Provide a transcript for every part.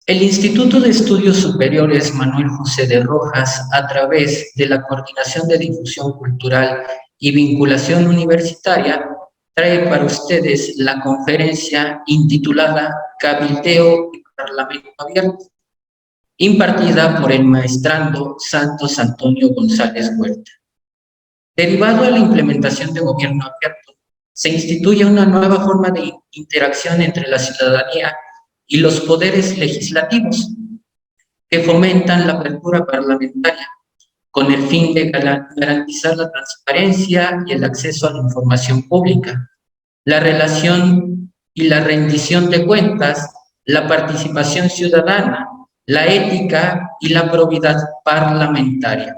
El Instituto de Estudios Superiores Manuel José de Rojas, a través de la Coordinación de Difusión Cultural y Vinculación Universitaria, trae para ustedes la conferencia intitulada Cabildeo y Parlamento Abierto, impartida por el maestrando Santos Antonio González Huerta. Derivado de la implementación de gobierno abierto, se instituye una nueva forma de interacción entre la ciudadanía y los poderes legislativos, que fomentan la apertura parlamentaria, con el fin de garantizar la transparencia y el acceso a la información pública, la relación y la rendición de cuentas, la participación ciudadana, la ética y la probidad parlamentaria.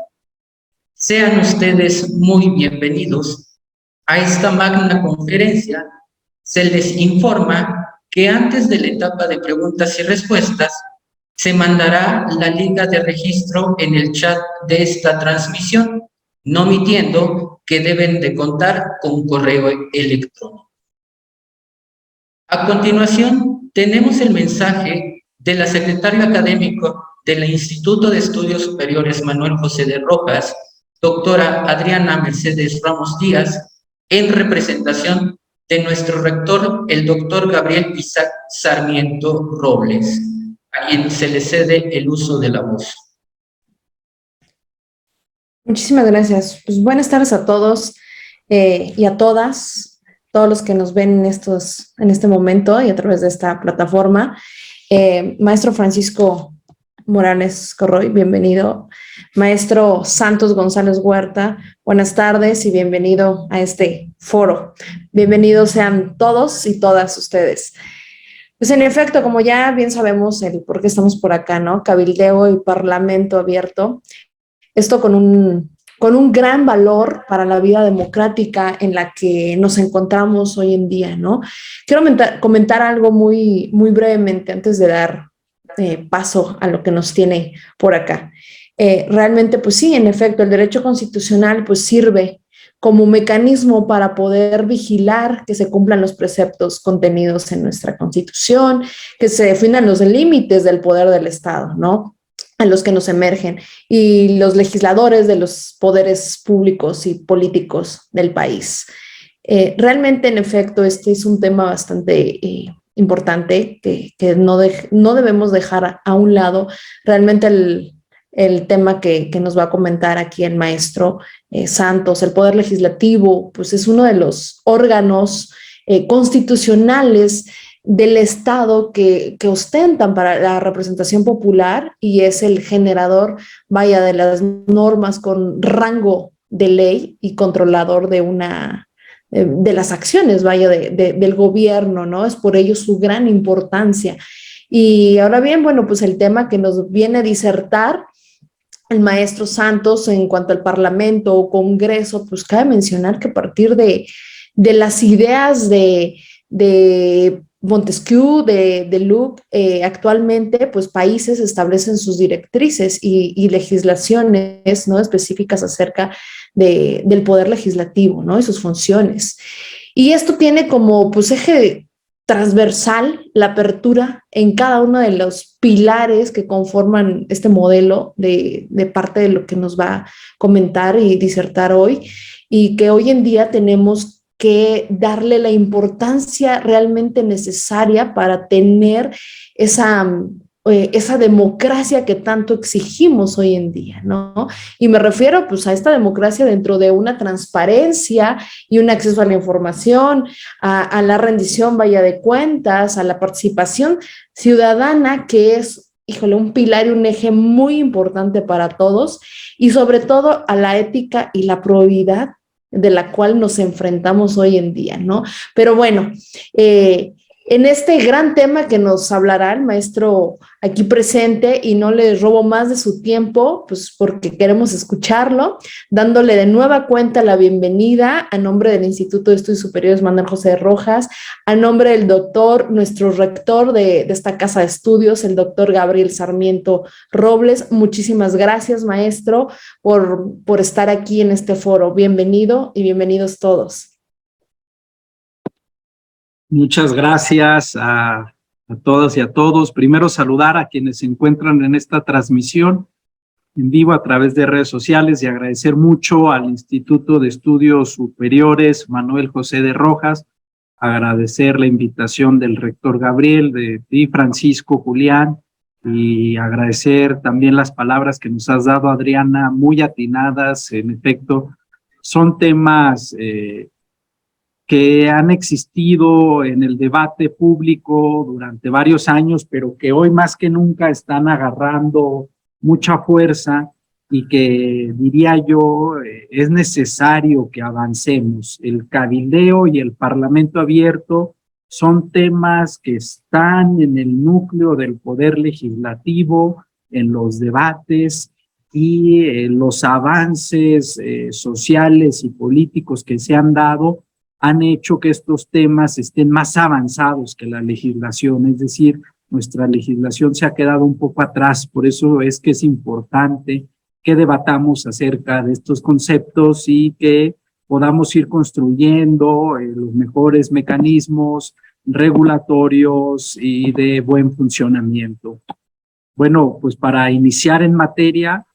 Sean ustedes muy bienvenidos a esta magna conferencia. Se les informa que antes de la etapa de preguntas y respuestas, se mandará la liga de registro en el chat de esta transmisión, no omitiendo que deben de contar con correo electrónico. A continuación, tenemos el mensaje de la secretaria académico del Instituto de Estudios Superiores Manuel José de Rojas, doctora Adriana Mercedes Ramos Díaz, en representación de nuestro rector, el doctor Gabriel Isaac Sarmiento Robles, a quien se le cede el uso de la voz. Muchísimas gracias. Pues buenas tardes a todos y a todas, todos los que nos ven en este momento y a través de esta plataforma. Maestro Francisco Morales Corroy, bienvenido. Maestro Santos González Huerta, buenas tardes y bienvenido a este foro. Bienvenidos sean todos y todas ustedes. Pues en efecto, como ya bien sabemos el por qué estamos por acá, ¿no? Cabildeo y Parlamento Abierto. Esto con un gran valor para la vida democrática en la que nos encontramos hoy en día, ¿no? Quiero comentar algo muy, muy brevemente antes de dar paso a lo que nos tiene por acá. Realmente, pues sí, en efecto, el derecho constitucional pues sirve como mecanismo para poder vigilar que se cumplan los preceptos contenidos en nuestra Constitución, que se definan los límites del poder del Estado, ¿no?, a los que nos emergen, y los legisladores de los poderes públicos y políticos del país. Realmente, en efecto, este es un tema bastante importante que no debemos dejar a un lado. Realmente el tema que nos va a comentar aquí el maestro Santos, el Poder Legislativo, pues es uno de los órganos constitucionales del Estado que ostentan para la representación popular y es el generador, vaya, de las normas con rango de ley y controlador de las acciones, vaya, del gobierno, ¿no? Es por ello su gran importancia. Y ahora bien, bueno, pues el tema que nos viene a disertar el maestro Santos en cuanto al Parlamento o Congreso, pues cabe mencionar que a partir de las ideas de Montesquieu, de Locke, actualmente pues países establecen sus directrices y legislaciones, ¿no?, específicas acerca del poder legislativo, ¿no?, y sus funciones. Y esto tiene como pues eje transversal la apertura en cada uno de los pilares que conforman este modelo de parte de lo que nos va a comentar y disertar hoy, y que hoy en día tenemos que darle la importancia realmente necesaria para tener esa democracia que tanto exigimos hoy en día, ¿no? Y me refiero pues a esta democracia dentro de una transparencia y un acceso a la información, a la rendición, vaya, de cuentas, a la participación ciudadana, que es, híjole, un pilar y un eje muy importante para todos, y sobre todo a la ética y la probidad de la cual nos enfrentamos hoy en día, ¿no? Pero bueno, en este gran tema que nos hablará el maestro aquí presente, y no les robo más de su tiempo, pues porque queremos escucharlo, dándole de nueva cuenta la bienvenida a nombre del Instituto de Estudios Superiores Manuel José de Rojas, a nombre del doctor, nuestro rector de esta casa de estudios, el doctor Gabriel Sarmiento Robles. Muchísimas gracias, maestro, por estar aquí en este foro. Bienvenido y bienvenidos todos. Muchas gracias a a todas y a todos. Primero saludar a quienes se encuentran en esta transmisión en vivo a través de redes sociales y agradecer mucho al Instituto de Estudios Superiores Manuel José de Rojas, agradecer la invitación del rector Gabriel, de ti, Francisco, Julián, y agradecer también las palabras que nos has dado, Adriana, muy atinadas. En efecto, son temas que han existido en el debate público durante varios años, pero que hoy más que nunca están agarrando mucha fuerza y que, diría yo, es necesario que avancemos. El cabildeo y el parlamento abierto son temas que están en el núcleo del poder legislativo, en los debates y los avances sociales y políticos que se han dado han hecho que estos temas estén más avanzados que la legislación, es decir, nuestra legislación se ha quedado un poco atrás, por eso es que es importante que debatamos acerca de estos conceptos y que podamos ir construyendo los mejores mecanismos regulatorios y de buen funcionamiento. Bueno, pues para iniciar en materia,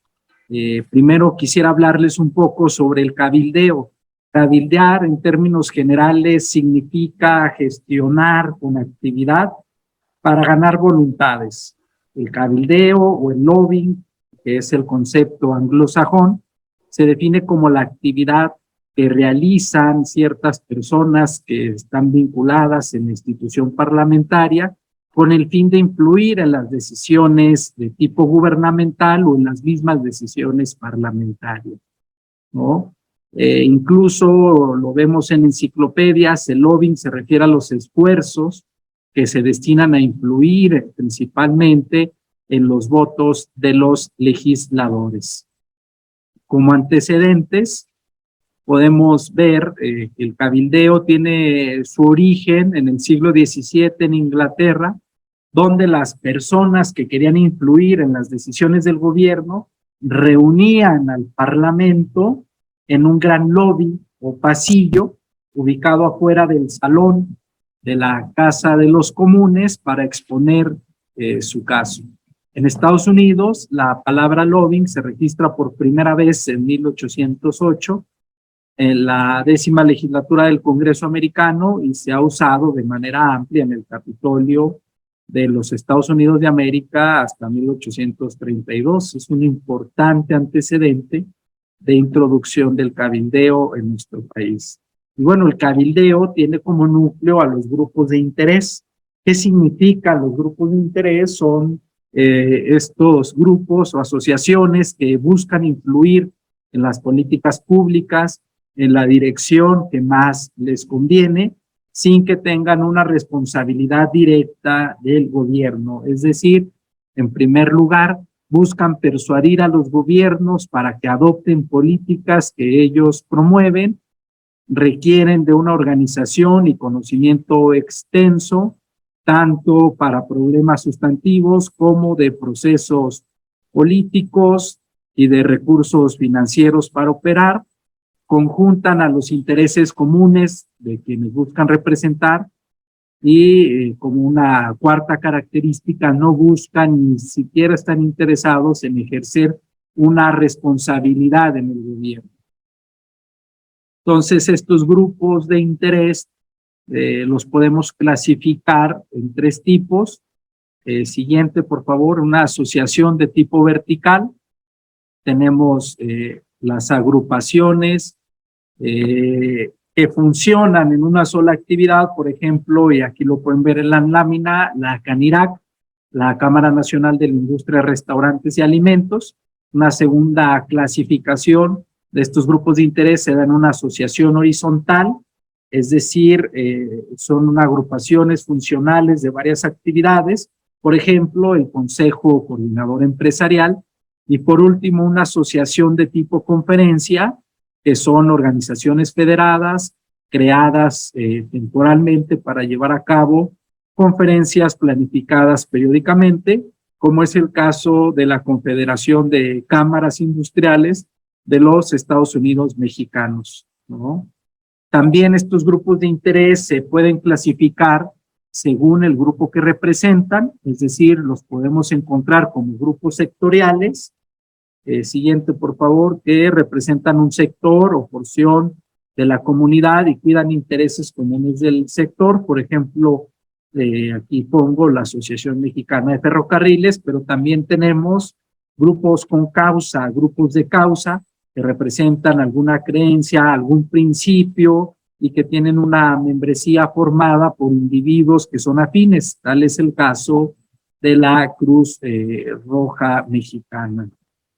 primero quisiera hablarles un poco sobre el cabildeo. Cabildear, en términos generales, significa gestionar con actividad para ganar voluntades. El cabildeo o el lobbying, que es el concepto anglosajón, se define como la actividad que realizan ciertas personas que están vinculadas en la institución parlamentaria con el fin de influir en las decisiones de tipo gubernamental o en las mismas decisiones parlamentarias, ¿no? Incluso lo vemos en enciclopedias, el lobbying se refiere a los esfuerzos que se destinan a influir principalmente en los votos de los legisladores. Como antecedentes, podemos ver que el cabildeo tiene su origen en el siglo XVII en Inglaterra, donde las personas que querían influir en las decisiones del gobierno reunían al parlamento en un gran lobby o pasillo ubicado afuera del salón de la Casa de los Comunes para exponer su caso. En Estados Unidos, la palabra lobbying se registra por primera vez en 1808 en la 10ª legislatura del Congreso americano y se ha usado de manera amplia en el Capitolio de los Estados Unidos de América hasta 1832. Es un importante antecedente de introducción del cabildeo en nuestro país. Y bueno, el cabildeo tiene como núcleo a los grupos de interés. ¿Qué significan los grupos de interés? Son estos grupos o asociaciones que buscan influir en las políticas públicas, en la dirección que más les conviene, sin que tengan una responsabilidad directa del gobierno. Es decir, en primer lugar, buscan persuadir a los gobiernos para que adopten políticas que ellos promueven, requieren de una organización y conocimiento extenso, tanto para problemas sustantivos como de procesos políticos y de recursos financieros para operar, conjuntan a los intereses comunes de quienes buscan representar y como una cuarta característica, no buscan ni siquiera están interesados en ejercer una responsabilidad en el gobierno. Entonces, estos grupos de interés los podemos clasificar en 3 tipos. Siguiente, por favor, una asociación de tipo vertical. Tenemos las agrupaciones que funcionan en una sola actividad, por ejemplo, y aquí lo pueden ver en la lámina, la CANIRAC, la Cámara Nacional de la Industria de Restaurantes y Alimentos. Una segunda clasificación de estos grupos de interés se da en una asociación horizontal, es decir, son agrupaciones funcionales de varias actividades, por ejemplo, el Consejo Coordinador Empresarial, y por último, una asociación de tipo conferencia, que son organizaciones federadas creadas temporalmente para llevar a cabo conferencias planificadas periódicamente, como es el caso de la Confederación de Cámaras Industriales de los Estados Unidos Mexicanos, ¿no? También estos grupos de interés se pueden clasificar según el grupo que representan, es decir, los podemos encontrar como grupos sectoriales, siguiente por favor, que representan un sector o porción de la comunidad y cuidan intereses comunes del sector. Por ejemplo, aquí pongo la Asociación Mexicana de Ferrocarriles, pero también tenemos grupos con causa, grupos de causa, que representan alguna creencia, algún principio y que tienen una membresía formada por individuos que son afines. Tal es el caso de la Cruz Roja Mexicana.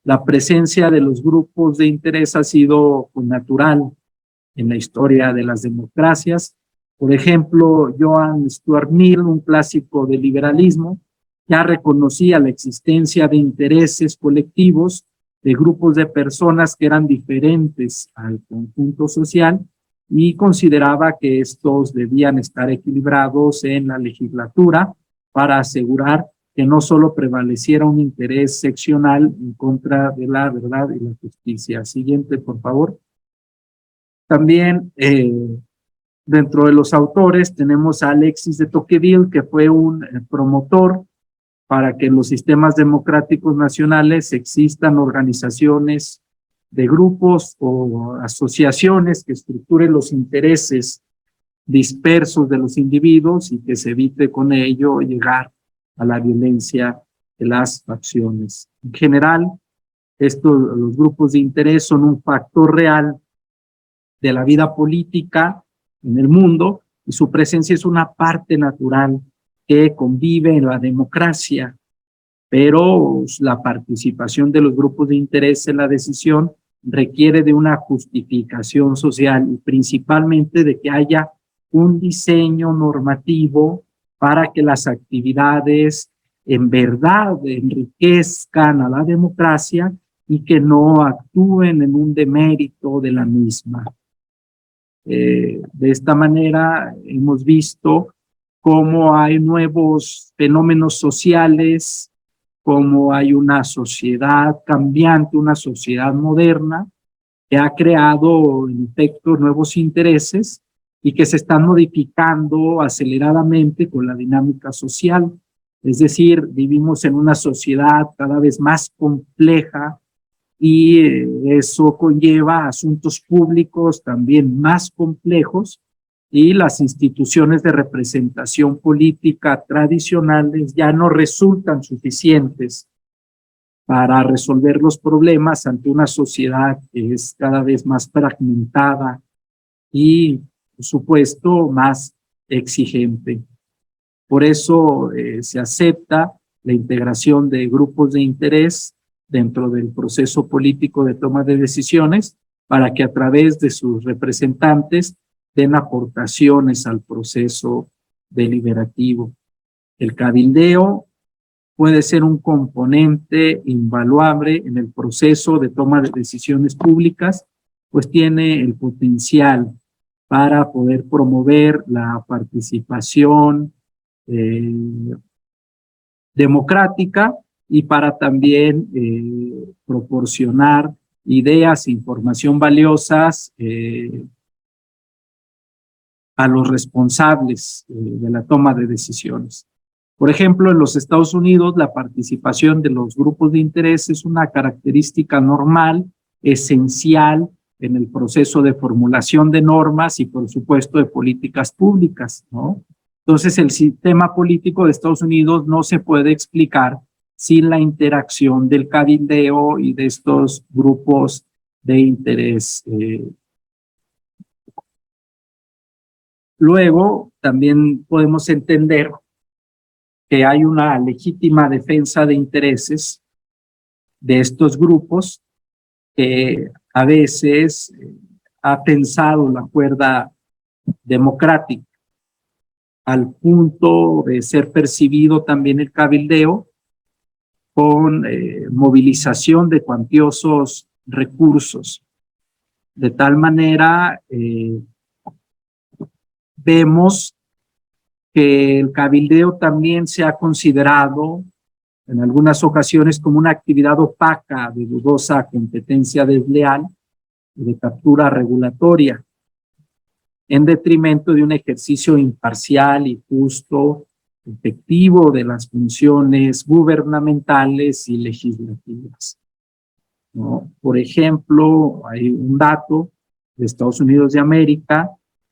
La presencia de los grupos de interés ha sido natural en la historia de las democracias. Por ejemplo, John Stuart Mill, un clásico del liberalismo, ya reconocía la existencia de intereses colectivos de grupos de personas que eran diferentes al conjunto social y consideraba que estos debían estar equilibrados en la legislatura para asegurar que no solo prevaleciera un interés seccional en contra de la verdad y la justicia. Siguiente, por favor. También dentro de los autores tenemos a Alexis de Tocqueville, que fue un promotor para que en los sistemas democráticos nacionales existan organizaciones de grupos o asociaciones que estructuren los intereses dispersos de los individuos y que se evite con ello llegar a la violencia de las facciones. En general, los grupos de interés son un factor real de la vida política en el mundo y su presencia es una parte natural que convive en la democracia, pero la participación de los grupos de interés en la decisión requiere de una justificación social y principalmente de que haya un diseño normativo para que las actividades en verdad enriquezcan a la democracia y que no actúen en un demérito de la misma. De esta manera hemos visto cómo hay nuevos fenómenos sociales, cómo hay una sociedad cambiante, una sociedad moderna que ha creado en efecto nuevos intereses y que se están modificando aceleradamente con la dinámica social. Es decir, vivimos en una sociedad cada vez más compleja y eso conlleva asuntos públicos también más complejos y las instituciones de representación política tradicionales ya no resultan suficientes para resolver los problemas ante una sociedad que es cada vez más fragmentada y, por supuesto, más exigente. Por eso se acepta la integración de grupos de interés dentro del proceso político de toma de decisiones para que a través de sus representantes den aportaciones al proceso deliberativo. El cabildeo puede ser un componente invaluable en el proceso de toma de decisiones públicas, pues tiene el potencial para poder promover la participación democrática y para también proporcionar ideas e información valiosas a los responsables de la toma de decisiones. Por ejemplo, en los Estados Unidos, la participación de los grupos de interés es una característica normal, esencial en el proceso de formulación de normas y, por supuesto, de políticas públicas, ¿no? Entonces, el sistema político de Estados Unidos no se puede explicar sin la interacción del cabildeo y de estos grupos de interés. Luego, también podemos entender que hay una legítima defensa de intereses de estos grupos que a veces ha tensado la cuerda democrática al punto de ser percibido también el cabildeo con movilización de cuantiosos recursos. De tal manera, vemos que el cabildeo también se ha considerado en algunas ocasiones como una actividad opaca de dudosa competencia desleal y de captura regulatoria. en detrimento de un ejercicio imparcial y justo, efectivo de las funciones gubernamentales y legislativas, ¿no? Por ejemplo, hay un dato de Estados Unidos de América,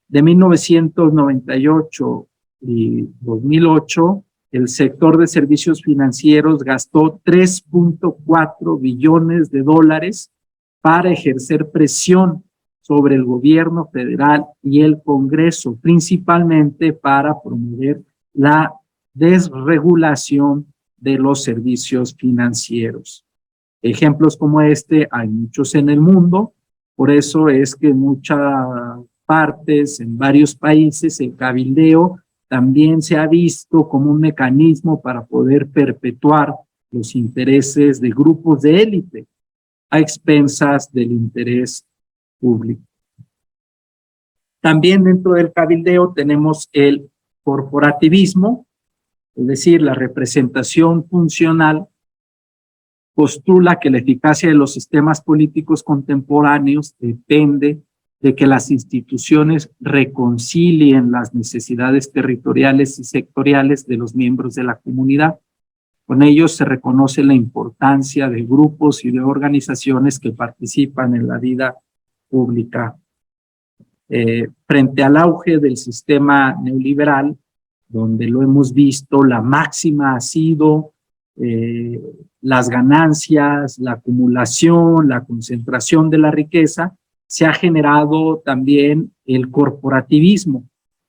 de 1998 y 2008, el sector de servicios financieros gastó 3.4 billones de dólares para ejercer presión sobre el gobierno federal y el Congreso, principalmente para promover la desregulación de los servicios financieros. Ejemplos como este hay muchos en el mundo, por eso es que en muchas partes, en varios países, el cabildeo también se ha visto como un mecanismo para poder perpetuar los intereses de grupos de élite a expensas del interés público. También dentro del cabildeo tenemos el corporativismo, es decir, la representación funcional postula que la eficacia de los sistemas políticos contemporáneos depende de que las instituciones reconcilien las necesidades territoriales y sectoriales de los miembros de la comunidad. Con ello se reconoce la importancia de grupos y de organizaciones que participan en la vida pública. Frente al auge del sistema neoliberal, donde lo hemos visto, la máxima ha sido las ganancias, la acumulación, la concentración de la riqueza, se ha generado también el corporativismo,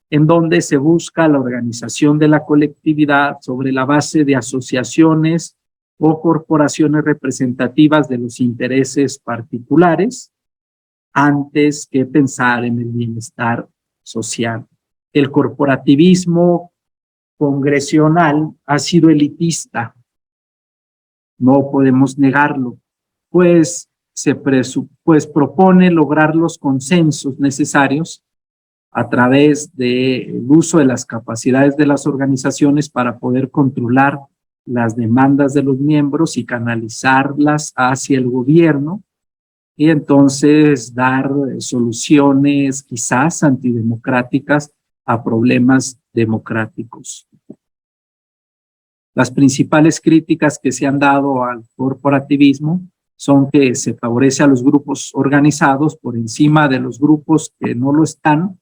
en donde se busca la organización de la colectividad sobre la base de asociaciones o corporaciones representativas de los intereses particulares, antes que pensar en el bienestar social. El corporativismo congresional ha sido elitista, no podemos negarlo, pues propone lograr los consensos necesarios a través del uso de las capacidades de las organizaciones para poder controlar las demandas de los miembros y canalizarlas hacia el gobierno, y entonces dar soluciones quizás antidemocráticas a problemas democráticos. Las principales críticas que se han dado al corporativismo son que se favorece a los grupos organizados por encima de los grupos que no lo están,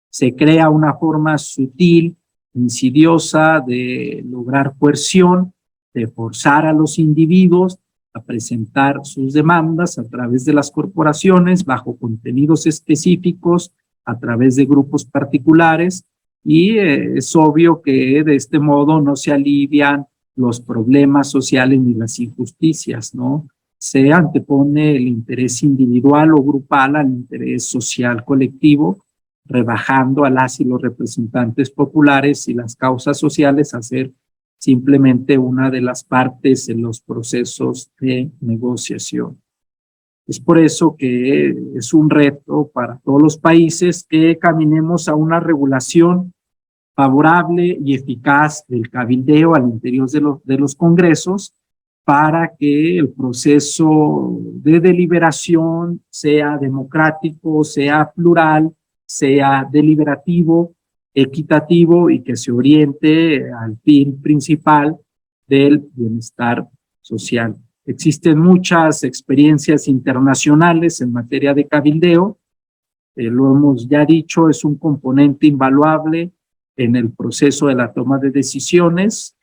se crea una forma sutil, insidiosa de lograr coerción, de forzar a los individuos a presentar sus demandas a través de las corporaciones bajo contenidos específicos, a través de grupos particulares, y es obvio que de este modo no se alivian los problemas sociales ni las injusticias, ¿no? Se antepone el interés individual o grupal al interés social colectivo, rebajando a las y los representantes populares y las causas sociales a ser simplemente una de las partes en los procesos de negociación. Es por eso que es un reto para todos los países que caminemos a una regulación favorable y eficaz del cabildeo al interior de los congresos para que el proceso de deliberación sea democrático, sea plural, sea deliberativo, equitativo y que se oriente al fin principal del bienestar social. Existen muchas experiencias internacionales en materia de cabildeo, lo hemos ya dicho, es un componente invaluable en el proceso de la toma de decisiones,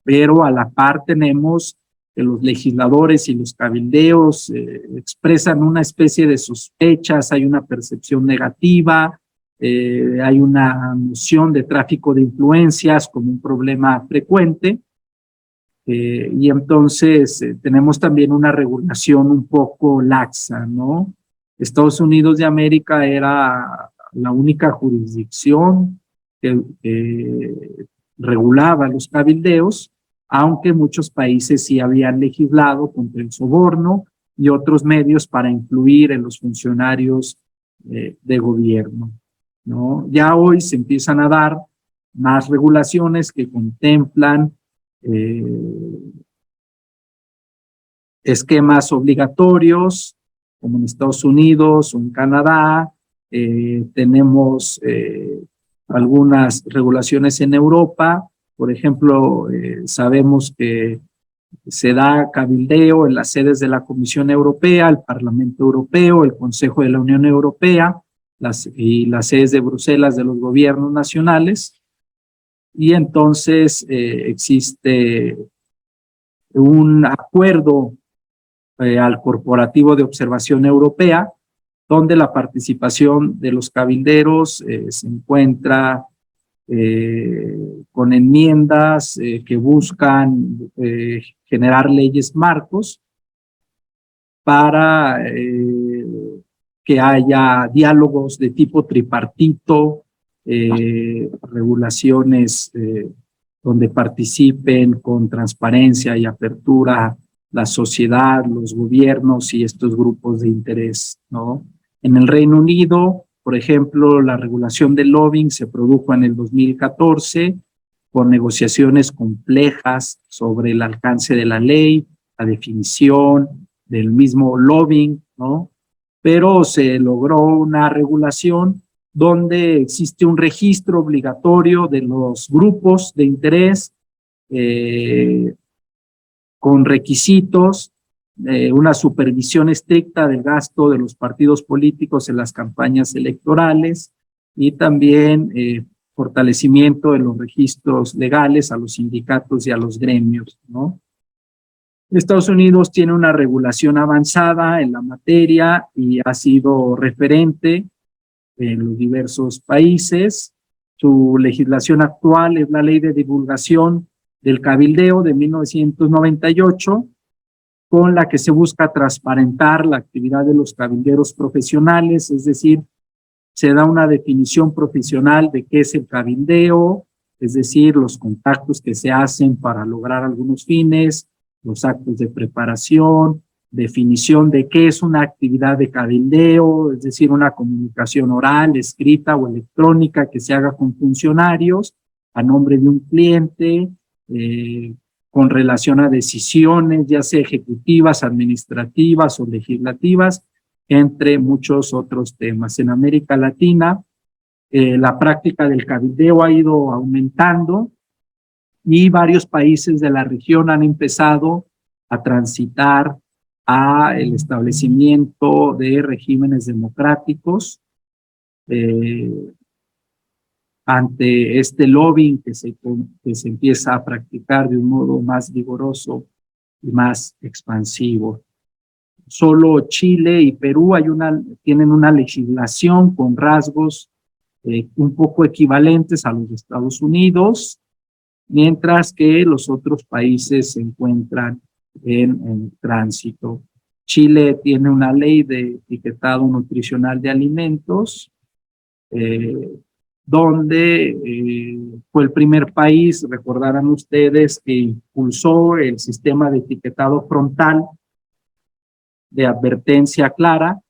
pero a la par tenemos que los legisladores y los cabildeos expresan una especie de sospechas, hay una percepción negativa, hay una noción de tráfico de influencias como un problema frecuente, y entonces tenemos también una regulación un poco laxa, ¿no? Estados Unidos de América era la única jurisdicción que regulaba los cabildeos, aunque muchos países sí habían legislado contra el soborno y otros medios para influir en los funcionarios de gobierno, ¿no? Ya hoy se empiezan a dar más regulaciones que contemplan esquemas obligatorios, como en Estados Unidos o en Canadá, tenemos algunas regulaciones en Europa. Por ejemplo, sabemos que se da cabildeo en las sedes de la Comisión Europea, el Parlamento Europeo, el Consejo de la Unión Europea y las sedes de Bruselas de los gobiernos nacionales. Y entonces existe un acuerdo al Corporativo de Observación Europea, donde la participación de los cabilderos se encuentra con enmiendas que buscan generar leyes marcos para que haya diálogos de tipo tripartito, regulaciones donde participen con transparencia y apertura la sociedad, los gobiernos y estos grupos de interés, ¿no? En el Reino Unido, por ejemplo, la regulación del lobbying se produjo en el 2014 con negociaciones complejas sobre el alcance de la ley, la definición del mismo lobbying, ¿no? Pero se logró una regulación donde existe un registro obligatorio de los grupos de interés con requisitos, una supervisión estricta del gasto de los partidos políticos en las campañas electorales y también fortalecimiento de los registros legales a los sindicatos y a los gremios, ¿no? Estados Unidos tiene una regulación avanzada en la materia y ha sido referente en los diversos países. Su legislación actual es la Ley de Divulgación del Cabildeo de 1998, con la que se busca transparentar la actividad de los cabilderos profesionales, es decir, se da una definición profesional de qué es el cabildeo, es decir, los contactos que se hacen para lograr algunos fines, los actos de preparación, definición de qué es una actividad de cabildeo, es decir, una comunicación oral, escrita o electrónica que se haga con funcionarios a nombre de un cliente, con relación a decisiones, ya sea ejecutivas, administrativas o legislativas, entre muchos otros temas. En América Latina, la práctica del cabildeo ha ido aumentando y varios países de la región han empezado a transitar a el establecimiento de regímenes democráticos ante este lobbying que se empieza a practicar de un modo más vigoroso y más expansivo. Solo Chile y Perú tienen una legislación con rasgos un poco equivalentes a los de Estados Unidos, mientras que los otros países se encuentran en tránsito. Chile tiene una ley de etiquetado nutricional de alimentos, donde fue el primer país, recordarán ustedes, que impulsó el sistema de etiquetado frontal de advertencia clara,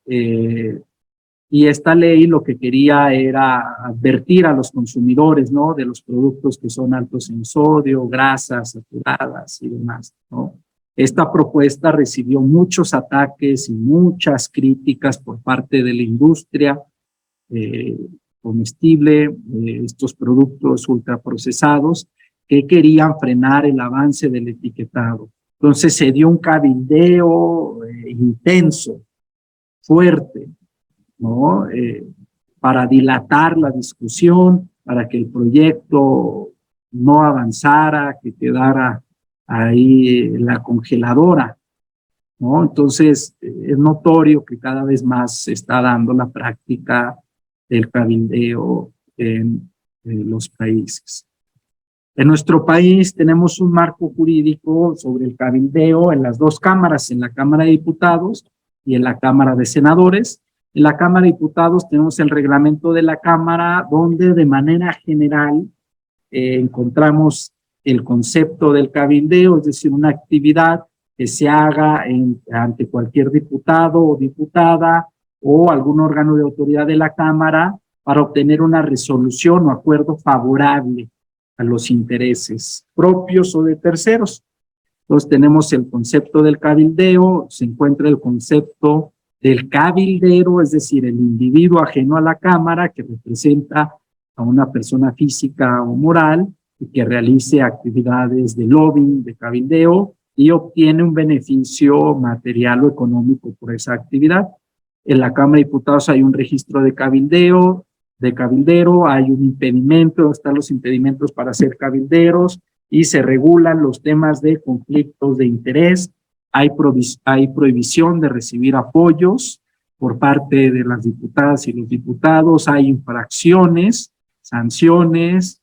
y esta ley lo que quería era advertir a los consumidores, ¿no?, de los productos que son altos en sodio, grasas saturadas y demás, ¿no? Esta propuesta recibió muchos ataques y muchas críticas por parte de la industria comestible, estos productos ultraprocesados que querían frenar el avance del etiquetado. Entonces se dio un cabildeo intenso, fuerte, ¿no? Para dilatar la discusión, para que el proyecto no avanzara, que quedara ahí en la congeladora, ¿no? Entonces es notorio que cada vez más se está dando la práctica del cabildeo en los países. En nuestro país tenemos un marco jurídico sobre el cabildeo en las dos cámaras, en la Cámara de Diputados y en la Cámara de Senadores. En la Cámara de Diputados tenemos el reglamento de la Cámara, donde de manera general encontramos el concepto del cabildeo, es decir, una actividad que se haga ante cualquier diputado o diputada o algún órgano de autoridad de la Cámara para obtener una resolución o acuerdo favorable a los intereses propios o de terceros. Entonces tenemos el concepto del cabildeo, se encuentra el concepto del cabildero, es decir, el individuo ajeno a la Cámara que representa a una persona física o moral y que realice actividades de lobbying, de cabildeo y obtiene un beneficio material o económico por esa actividad. En la Cámara de Diputados hay un registro de cabildeo, de cabildero, hay un impedimento, están los impedimentos para ser cabilderos y se regulan los temas de conflictos de interés. Hay prohibición de recibir apoyos por parte de las diputadas y los diputados, hay infracciones, sanciones,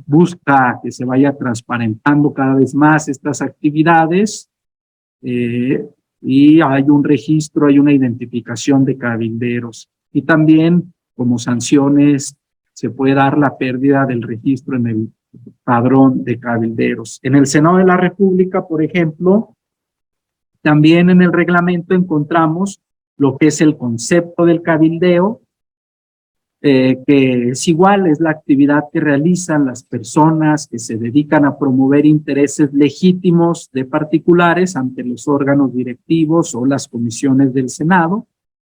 busca que se vaya transparentando cada vez más estas actividades y hay un registro, hay una identificación de cabilderos. Y también como sanciones se puede dar la pérdida del registro en el padrón de cabilderos. En el Senado de la República, por ejemplo, también en el reglamento encontramos lo que es el concepto del cabildeo, que es igual, es la actividad que realizan las personas que se dedican a promover intereses legítimos de particulares ante los órganos directivos o las comisiones del Senado,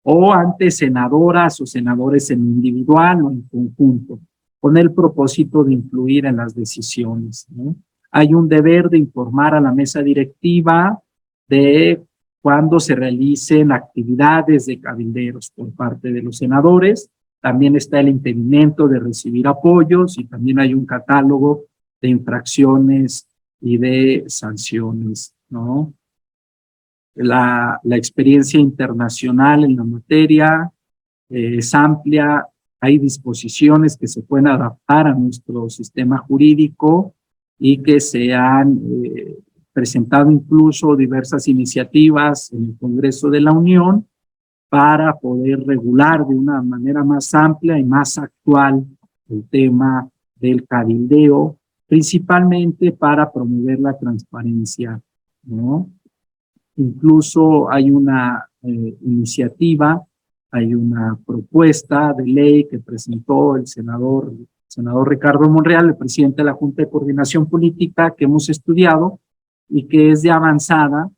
o ante senadoras o senadores en individual o en conjunto, con el propósito de influir en las decisiones, ¿no? Hay un deber de informar a la mesa directiva de cuando se realicen actividades de cabilderos por parte de los senadores. También está el impedimento de recibir apoyos y también hay un catálogo de infracciones y de sanciones, ¿no? La experiencia internacional en la materia es amplia, hay disposiciones que se pueden adaptar a nuestro sistema jurídico y que se han presentado incluso diversas iniciativas en el Congreso de la Unión para poder regular de una manera más amplia y más actual el tema del cabildeo, principalmente para promover la transparencia, ¿no? Incluso hay una iniciativa, hay una propuesta de ley que presentó el senador Ricardo Monreal, el presidente de la Junta de Coordinación Política, que hemos estudiado y que es de avanzada,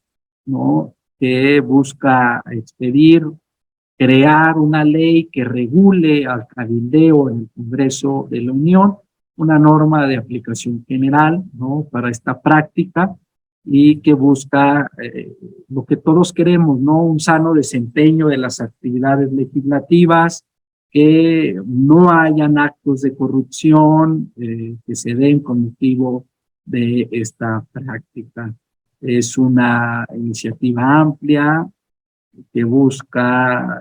¿no? Que busca crear una ley que regule al cabildeo en el Congreso de la Unión, una norma de aplicación general, ¿no? Para esta práctica y que busca lo que todos queremos, ¿no? Un sano desempeño de las actividades legislativas, que no hayan actos de corrupción que se den con motivo de esta práctica. Es una iniciativa amplia que busca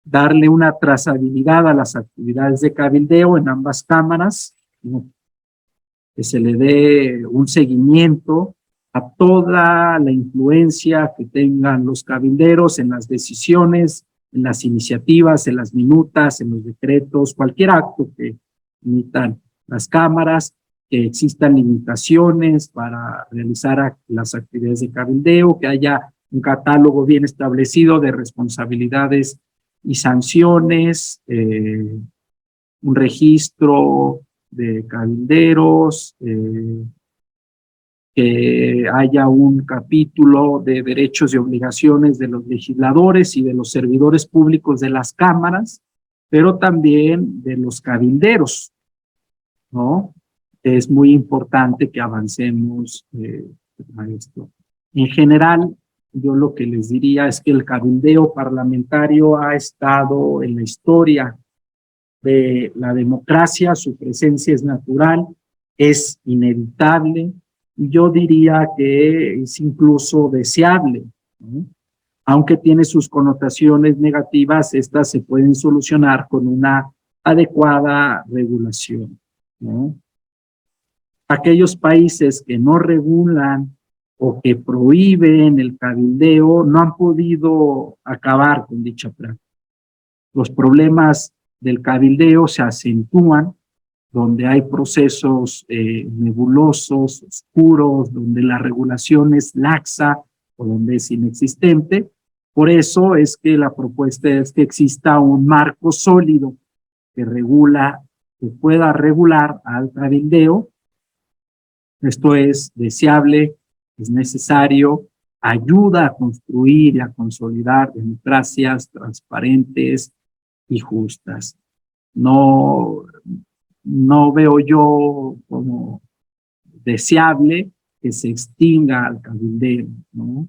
darle una trazabilidad a las actividades de cabildeo en ambas cámaras, ¿no? Que se le dé un seguimiento a toda la influencia que tengan los cabilderos en las decisiones, en las iniciativas, en las minutas, en los decretos, cualquier acto que emitan las cámaras, que existan limitaciones para realizar las actividades de cabildeo, que haya un catálogo bien establecido de responsabilidades y sanciones, un registro de cabilderos, que haya un capítulo de derechos y obligaciones de los legisladores y de los servidores públicos de las cámaras, pero también de los cabilderos, ¿no? Es muy importante que avancemos a esto. En general, yo lo que les diría es que el cabildeo parlamentario ha estado en la historia de la democracia, su presencia es natural, es inevitable, y yo diría que es incluso deseable, ¿no? Aunque tiene sus connotaciones negativas, estas se pueden solucionar con una adecuada regulación, ¿no? Aquellos países que no regulan o que prohíben el cabildeo no han podido acabar con dicha práctica. Los problemas del cabildeo se acentúan donde hay procesos nebulosos, oscuros, donde la regulación es laxa o donde es inexistente. Por eso es que la propuesta es que exista un marco sólido que pueda regular al cabildeo. Esto es deseable, es necesario. ayuda a construir y a consolidar democracias transparentes y justas. No veo yo como deseable que se extinga el cabildeo, ¿no?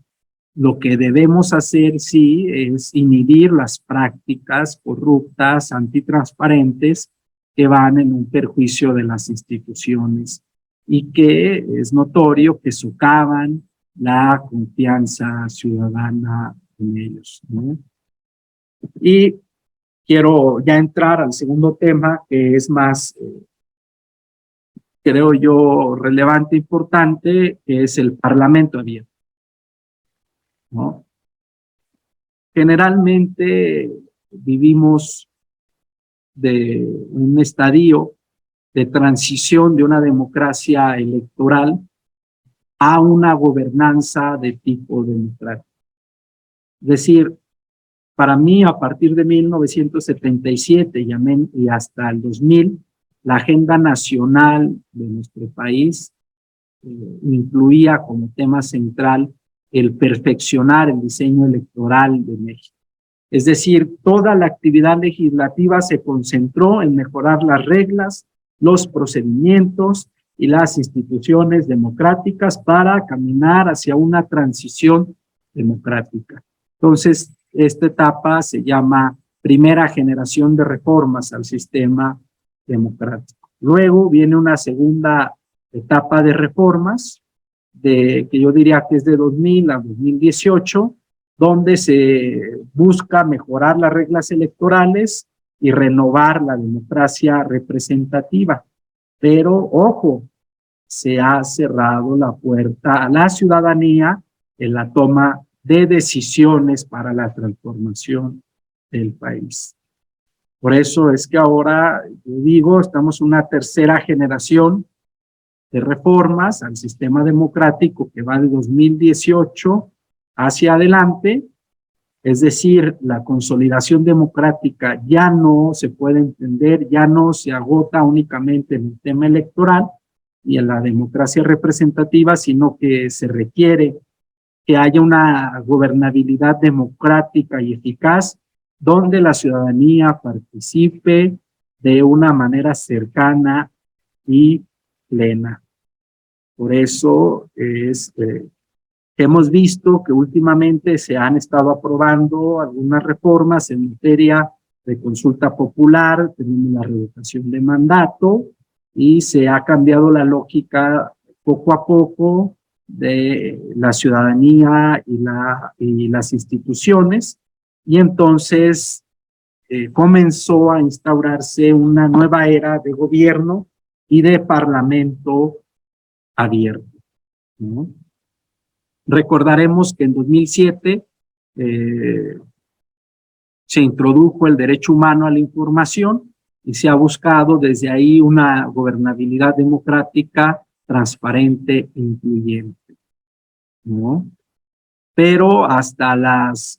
Lo que debemos hacer, sí, es inhibir las prácticas corruptas, antitransparentes, que van en un perjuicio de las instituciones y que es notorio que socavan la confianza ciudadana en ellos, ¿no? Y quiero ya entrar al segundo tema, que es más, creo yo, relevante e importante, que es el Parlamento abierto, ¿no? Generalmente vivimos de un estadio de transición de una democracia electoral a una gobernanza de tipo democrático. Es decir, para mí, a partir de 1977 y hasta el 2000, la agenda nacional de nuestro país incluía como tema central el perfeccionar el diseño electoral de México. Es decir, toda la actividad legislativa se concentró en mejorar las reglas, los procedimientos y las instituciones democráticas para caminar hacia una transición democrática. Entonces, esta etapa se llama primera generación de reformas al sistema democrático. Luego viene una segunda etapa de reformas, que yo diría que es de 2000 a 2018, donde se busca mejorar las reglas electorales y renovar la democracia representativa. Pero, ojo, se ha cerrado la puerta a la ciudadanía en la toma de decisiones para la transformación del país. Por eso es que ahora, yo digo, estamos en una tercera generación de reformas al sistema democrático que va de 2018 hacia adelante. Es decir, la consolidación democrática ya no se puede entender, ya no se agota únicamente en el tema electoral y en la democracia representativa, sino que se requiere que haya una gobernabilidad democrática y eficaz donde la ciudadanía participe de una manera cercana y plena. Por eso hemos visto que últimamente se han estado aprobando algunas reformas en materia de consulta popular, tenemos la revocación de mandato y se ha cambiado la lógica poco a poco de la ciudadanía y las instituciones, y entonces comenzó a instaurarse una nueva era de gobierno y de parlamento abierto, ¿no? Recordaremos que en 2007 se introdujo el derecho humano a la información y se ha buscado desde ahí una gobernabilidad democrática transparente e incluyente, ¿no? Pero hasta las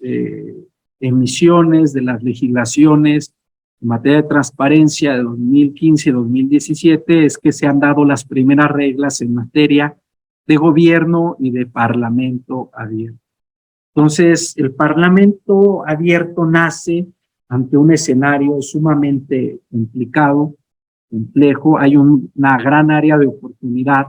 emisiones de las legislaciones en materia de transparencia de 2015 y 2017 es que se han dado las primeras reglas en materia de gobierno y de parlamento abierto. Entonces, el parlamento abierto nace ante un escenario sumamente complicado, complejo. Hay una gran área de oportunidad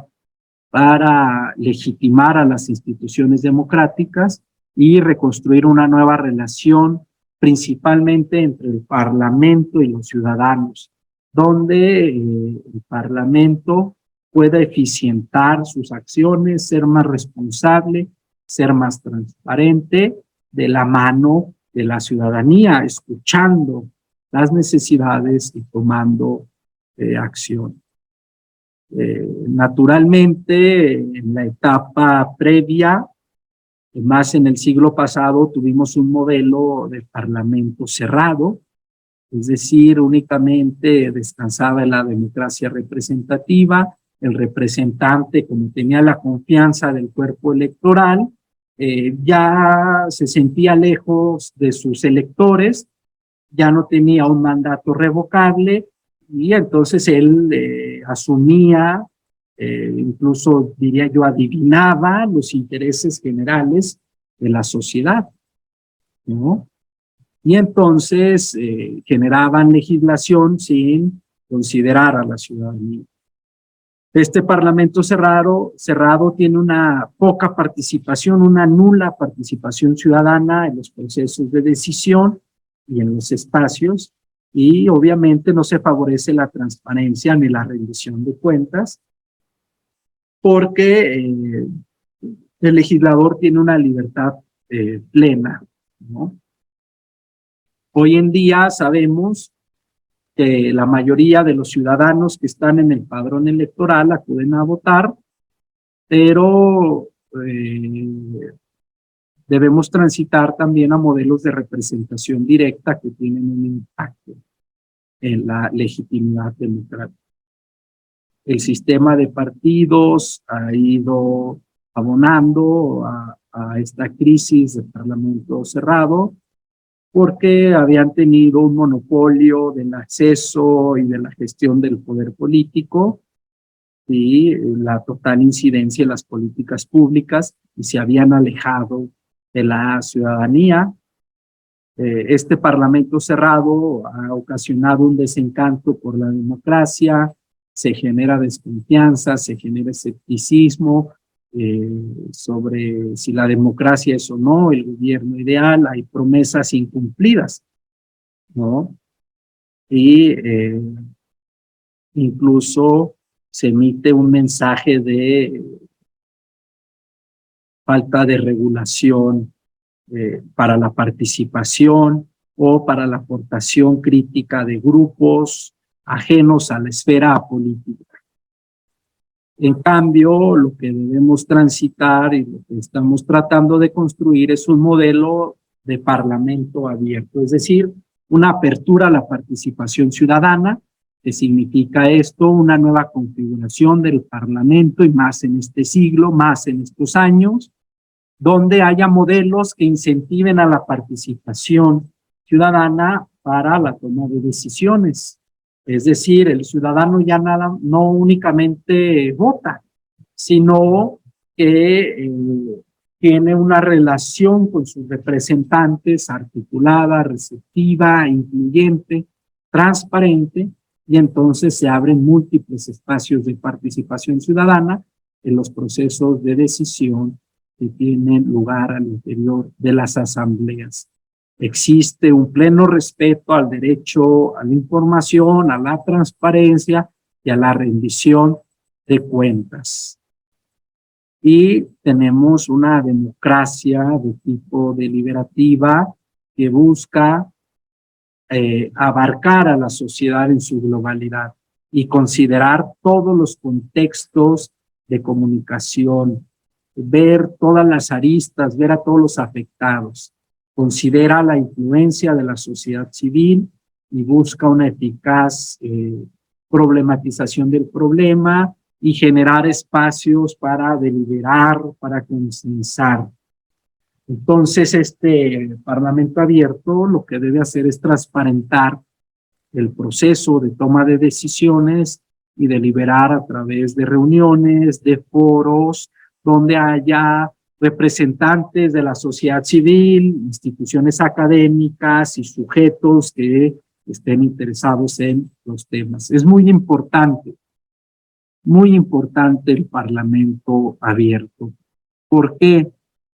para legitimar a las instituciones democráticas y reconstruir una nueva relación, principalmente entre el parlamento y los ciudadanos, donde el parlamento pueda eficientar sus acciones, ser más responsable, ser más transparente, de la mano de la ciudadanía, escuchando las necesidades y tomando acción. Naturalmente, en la etapa previa, más en el siglo pasado, tuvimos un modelo de parlamento cerrado, es decir, únicamente descansaba en la democracia representativa. El representante, como tenía la confianza del cuerpo electoral, ya se sentía lejos de sus electores, ya no tenía un mandato revocable y entonces él asumía, incluso diría yo adivinaba los intereses generales de la sociedad, ¿no? Y entonces generaban legislación sin considerar a la ciudadanía. Este parlamento cerrado tiene una poca participación, una nula participación ciudadana en los procesos de decisión y en los espacios, y obviamente no se favorece la transparencia ni la rendición de cuentas, porque el legislador tiene una libertad plena, ¿no? Hoy en día sabemos que la mayoría de los ciudadanos que están en el padrón electoral acuden a votar, pero debemos transitar también a modelos de representación directa que tienen un impacto en la legitimidad democrática. El sistema de partidos ha ido abonando a esta crisis del parlamento cerrado, porque habían tenido un monopolio del acceso y de la gestión del poder político y la total incidencia en las políticas públicas, y se habían alejado de la ciudadanía. Este parlamento cerrado ha ocasionado un desencanto por la democracia, se genera desconfianza, se genera escepticismo sobre si la democracia es o no el gobierno ideal, hay promesas incumplidas, ¿no? Y incluso se emite un mensaje de falta de regulación para la participación o para la aportación crítica de grupos ajenos a la esfera política. En cambio, lo que debemos transitar y lo que estamos tratando de construir es un modelo de parlamento abierto, es decir, una apertura a la participación ciudadana. ¿Qué significa esto? Una nueva configuración del parlamento, y más en este siglo, más en estos años, donde haya modelos que incentiven a la participación ciudadana para la toma de decisiones. Es decir, el ciudadano ya no únicamente vota, sino que tiene una relación con sus representantes articulada, receptiva, incluyente, transparente, y entonces se abren múltiples espacios de participación ciudadana en los procesos de decisión que tienen lugar al interior de las asambleas. Existe un pleno respeto al derecho a la información, a la transparencia y a la rendición de cuentas. Y tenemos una democracia de tipo deliberativa que busca abarcar a la sociedad en su globalidad y considerar todos los contextos de comunicación, ver todas las aristas, ver a todos los afectados. Considera la influencia de la sociedad civil y busca una eficaz problematización del problema y generar espacios para deliberar, para consensar. Entonces, este parlamento abierto lo que debe hacer es transparentar el proceso de toma de decisiones y deliberar a través de reuniones, de foros, donde haya representantes de la sociedad civil, instituciones académicas y sujetos que estén interesados en los temas. Es muy importante el parlamento abierto. ¿Por qué?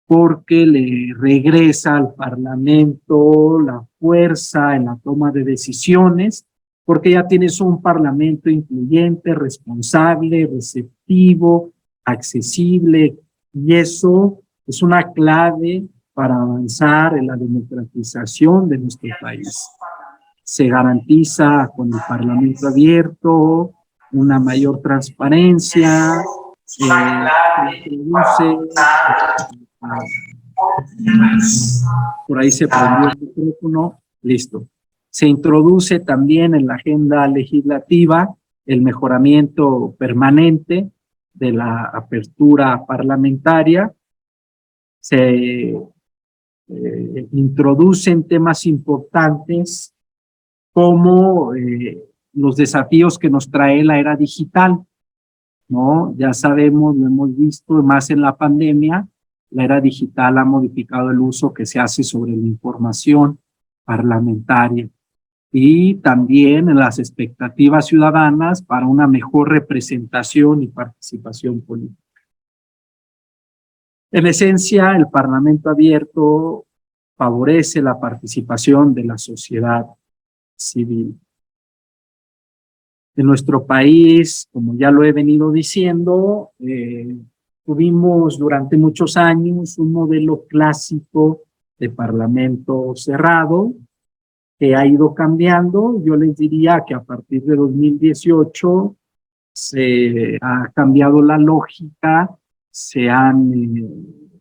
Porque le regresa al parlamento la fuerza en la toma de decisiones, porque ya tienes un parlamento incluyente, responsable, receptivo, accesible, y eso es una clave para avanzar en la democratización de nuestro país. Se garantiza con el parlamento abierto una mayor transparencia, por ahí se prendió el micrófono, listo. Se introduce también en la agenda legislativa el mejoramiento permanente de la apertura parlamentaria. Se introducen temas importantes como los desafíos que nos trae la era digital, ¿no? Ya sabemos, lo hemos visto más en la pandemia, la era digital ha modificado el uso que se hace sobre la información parlamentaria y también en las expectativas ciudadanas para una mejor representación y participación política. En esencia, el Parlamento abierto favorece la participación de la sociedad civil. En nuestro país, como ya lo he venido diciendo, tuvimos durante muchos años un modelo clásico de parlamento cerrado que ha ido cambiando. Yo les diría que a partir de 2018 se ha cambiado la lógica, se han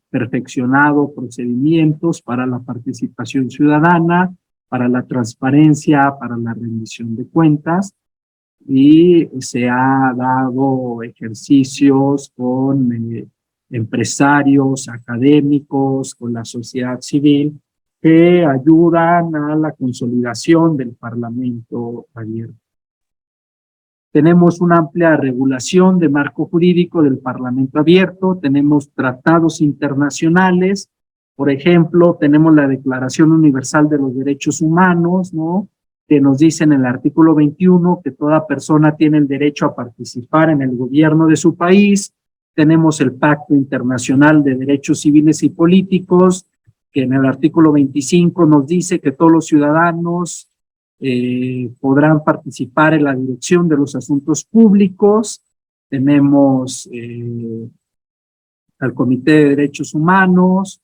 perfeccionado procedimientos para la participación ciudadana, para la transparencia, para la rendición de cuentas, y se ha dado ejercicios con empresarios, académicos, con la sociedad civil, que ayudan a la consolidación del Parlamento abierto. Tenemos una amplia regulación de marco jurídico del Parlamento abierto, tenemos tratados internacionales, por ejemplo, tenemos la Declaración Universal de los Derechos Humanos, ¿no?, que nos dice en el artículo 21 que toda persona tiene el derecho a participar en el gobierno de su país. Tenemos el Pacto Internacional de Derechos Civiles y Políticos, que en el artículo 25 nos dice que todos los ciudadanos podrán participar en la dirección de los asuntos públicos. Tenemos al Comité de Derechos Humanos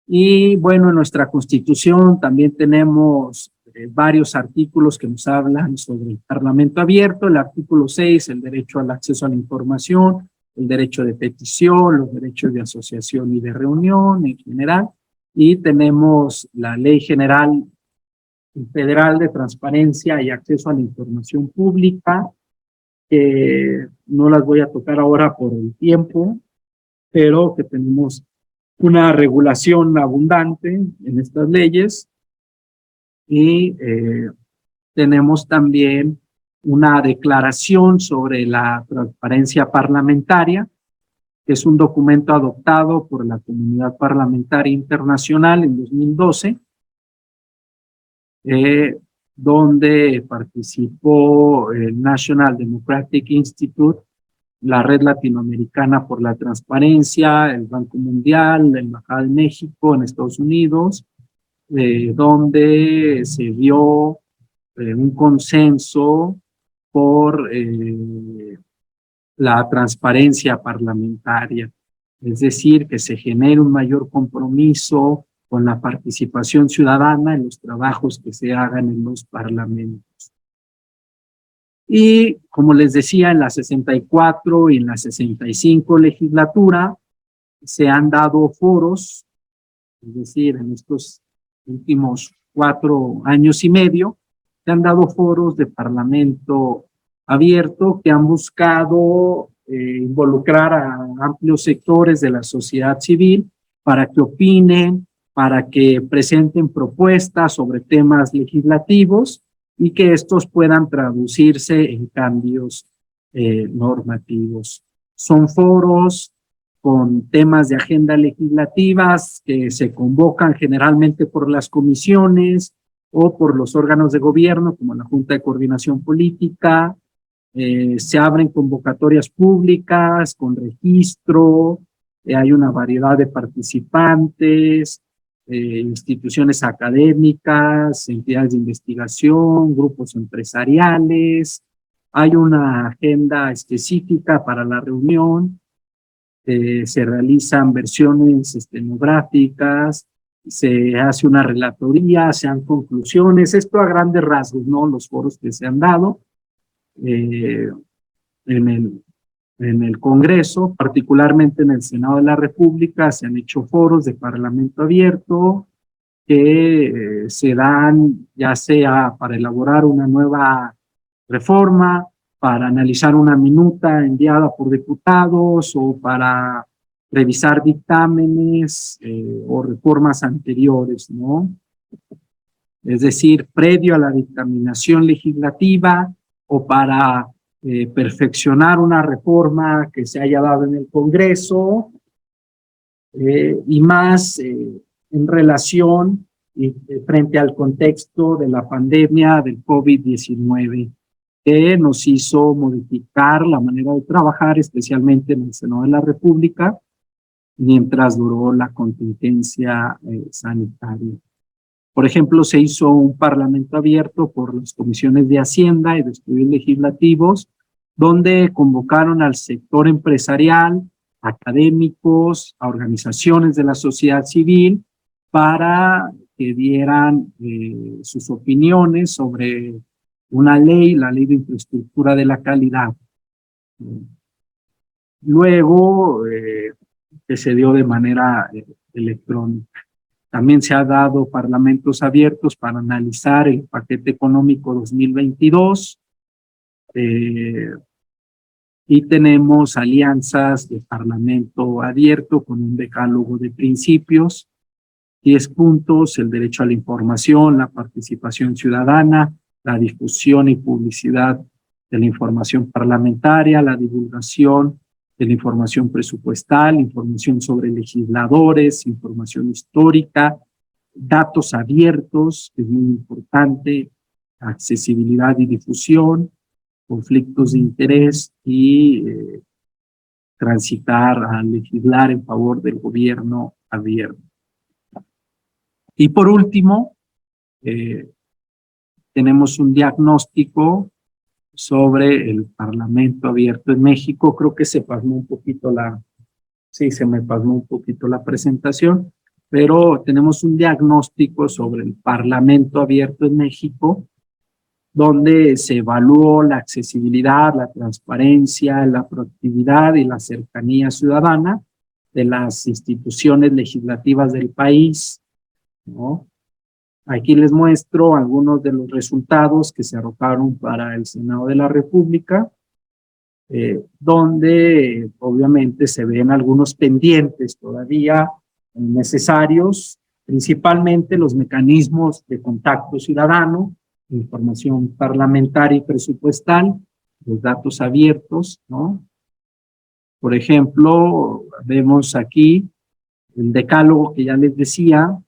y, bueno, en nuestra Constitución también tenemos varios artículos que nos hablan sobre el Parlamento abierto. El artículo 6, el derecho al acceso a la información, el derecho de petición, los derechos de asociación y de reunión en general, y tenemos la Ley General Federal de Transparencia y Acceso a la Información Pública, que no las voy a tocar ahora por el tiempo, pero que tenemos una regulación abundante en estas leyes. Y tenemos también una declaración sobre la transparencia parlamentaria, que es un documento adoptado por la Comunidad Parlamentaria Internacional en 2012, donde participó el National Democratic Institute, la Red Latinoamericana por la Transparencia, el Banco Mundial, la Embajada de México en Estados Unidos, donde se dio un consenso por la transparencia parlamentaria, es decir, que se genere un mayor compromiso con la participación ciudadana en los trabajos que se hagan en los parlamentos. Y como les decía, en la 64 y en la 65 legislatura se han dado foros, es decir, en estos últimos 4 años y medio, se han dado foros de Parlamento abierto que han buscado involucrar a amplios sectores de la sociedad civil para que opinen, para que presenten propuestas sobre temas legislativos y que estos puedan traducirse en cambios normativos. Son foros con temas de agenda legislativas que se convocan generalmente por las comisiones o por los órganos de gobierno, como la Junta de Coordinación Política. Se abren convocatorias públicas con registro, hay una variedad de participantes, instituciones académicas, entidades de investigación, grupos empresariales. Hay una agenda específica para la reunión. Se realizan versiones estenográficas, se hace una relatoría, se dan conclusiones, esto a grandes rasgos, ¿no? Los foros que se han dado en el Congreso, particularmente en el Senado de la República, se han hecho foros de Parlamento abierto que se dan ya sea para elaborar una nueva reforma, para analizar una minuta enviada por diputados o para revisar dictámenes o reformas anteriores, ¿no? Es decir, previo a la dictaminación legislativa o para perfeccionar una reforma que se haya dado en el Congreso y más en relación y frente al contexto de la pandemia del COVID-19, que nos hizo modificar la manera de trabajar, especialmente en el Senado de la República, mientras duró la contingencia sanitaria. Por ejemplo, se hizo un parlamento abierto por las comisiones de Hacienda y de Estudios Legislativos, donde convocaron al sector empresarial, académicos, a organizaciones de la sociedad civil, para que dieran sus opiniones sobre una ley, la Ley de Infraestructura de la Calidad. Luego, que se dio de manera electrónica. También se ha dado parlamentos abiertos para analizar el paquete económico 2022, y tenemos alianzas de parlamento abierto con un decálogo de principios, 10 puntos: el derecho a la información, la participación ciudadana, la difusión y publicidad de la información parlamentaria, la divulgación de la información presupuestal, información sobre legisladores, información histórica, datos abiertos, que es muy importante, accesibilidad y difusión, conflictos de interés y transitar a legislar en favor del gobierno abierto. Y por último, tenemos un diagnóstico sobre el Parlamento abierto en México. Creo que se pasmó un poquito se me pasmó un poquito la presentación, pero tenemos un diagnóstico sobre el Parlamento abierto en México, donde se evaluó la accesibilidad, la transparencia, la proactividad y la cercanía ciudadana de las instituciones legislativas del país, ¿no? Aquí les muestro algunos de los resultados que se arrojaron para el Senado de la República, donde obviamente se ven algunos pendientes todavía necesarios, principalmente los mecanismos de contacto ciudadano, información parlamentaria y presupuestal, los datos abiertos, ¿no? Por ejemplo, vemos aquí el decálogo que ya les decía,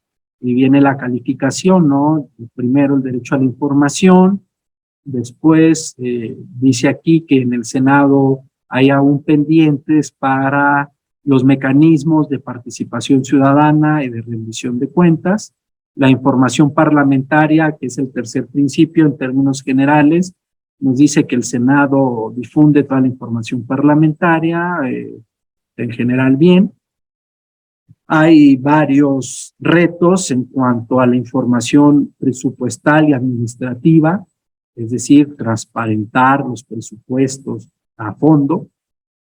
y viene la calificación, ¿no? Primero el derecho a la información, después dice aquí que en el Senado hay aún pendientes para los mecanismos de participación ciudadana y de rendición de cuentas, la información parlamentaria, que es el tercer principio en términos generales, nos dice que el Senado difunde toda la información parlamentaria, en general bien. Hay varios retos en cuanto a la información presupuestal y administrativa, es decir, transparentar los presupuestos a fondo.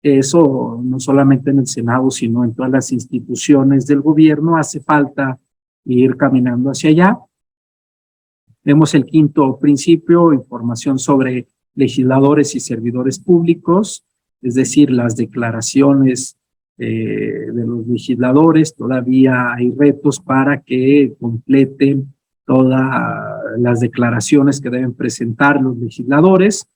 Eso no solamente en el Senado, sino en todas las instituciones del gobierno hace falta ir caminando hacia allá. Vemos el quinto principio, información sobre legisladores y servidores públicos, es decir, las declaraciones de los legisladores. Todavía hay retos para que completen todas las declaraciones que deben presentar los legisladores.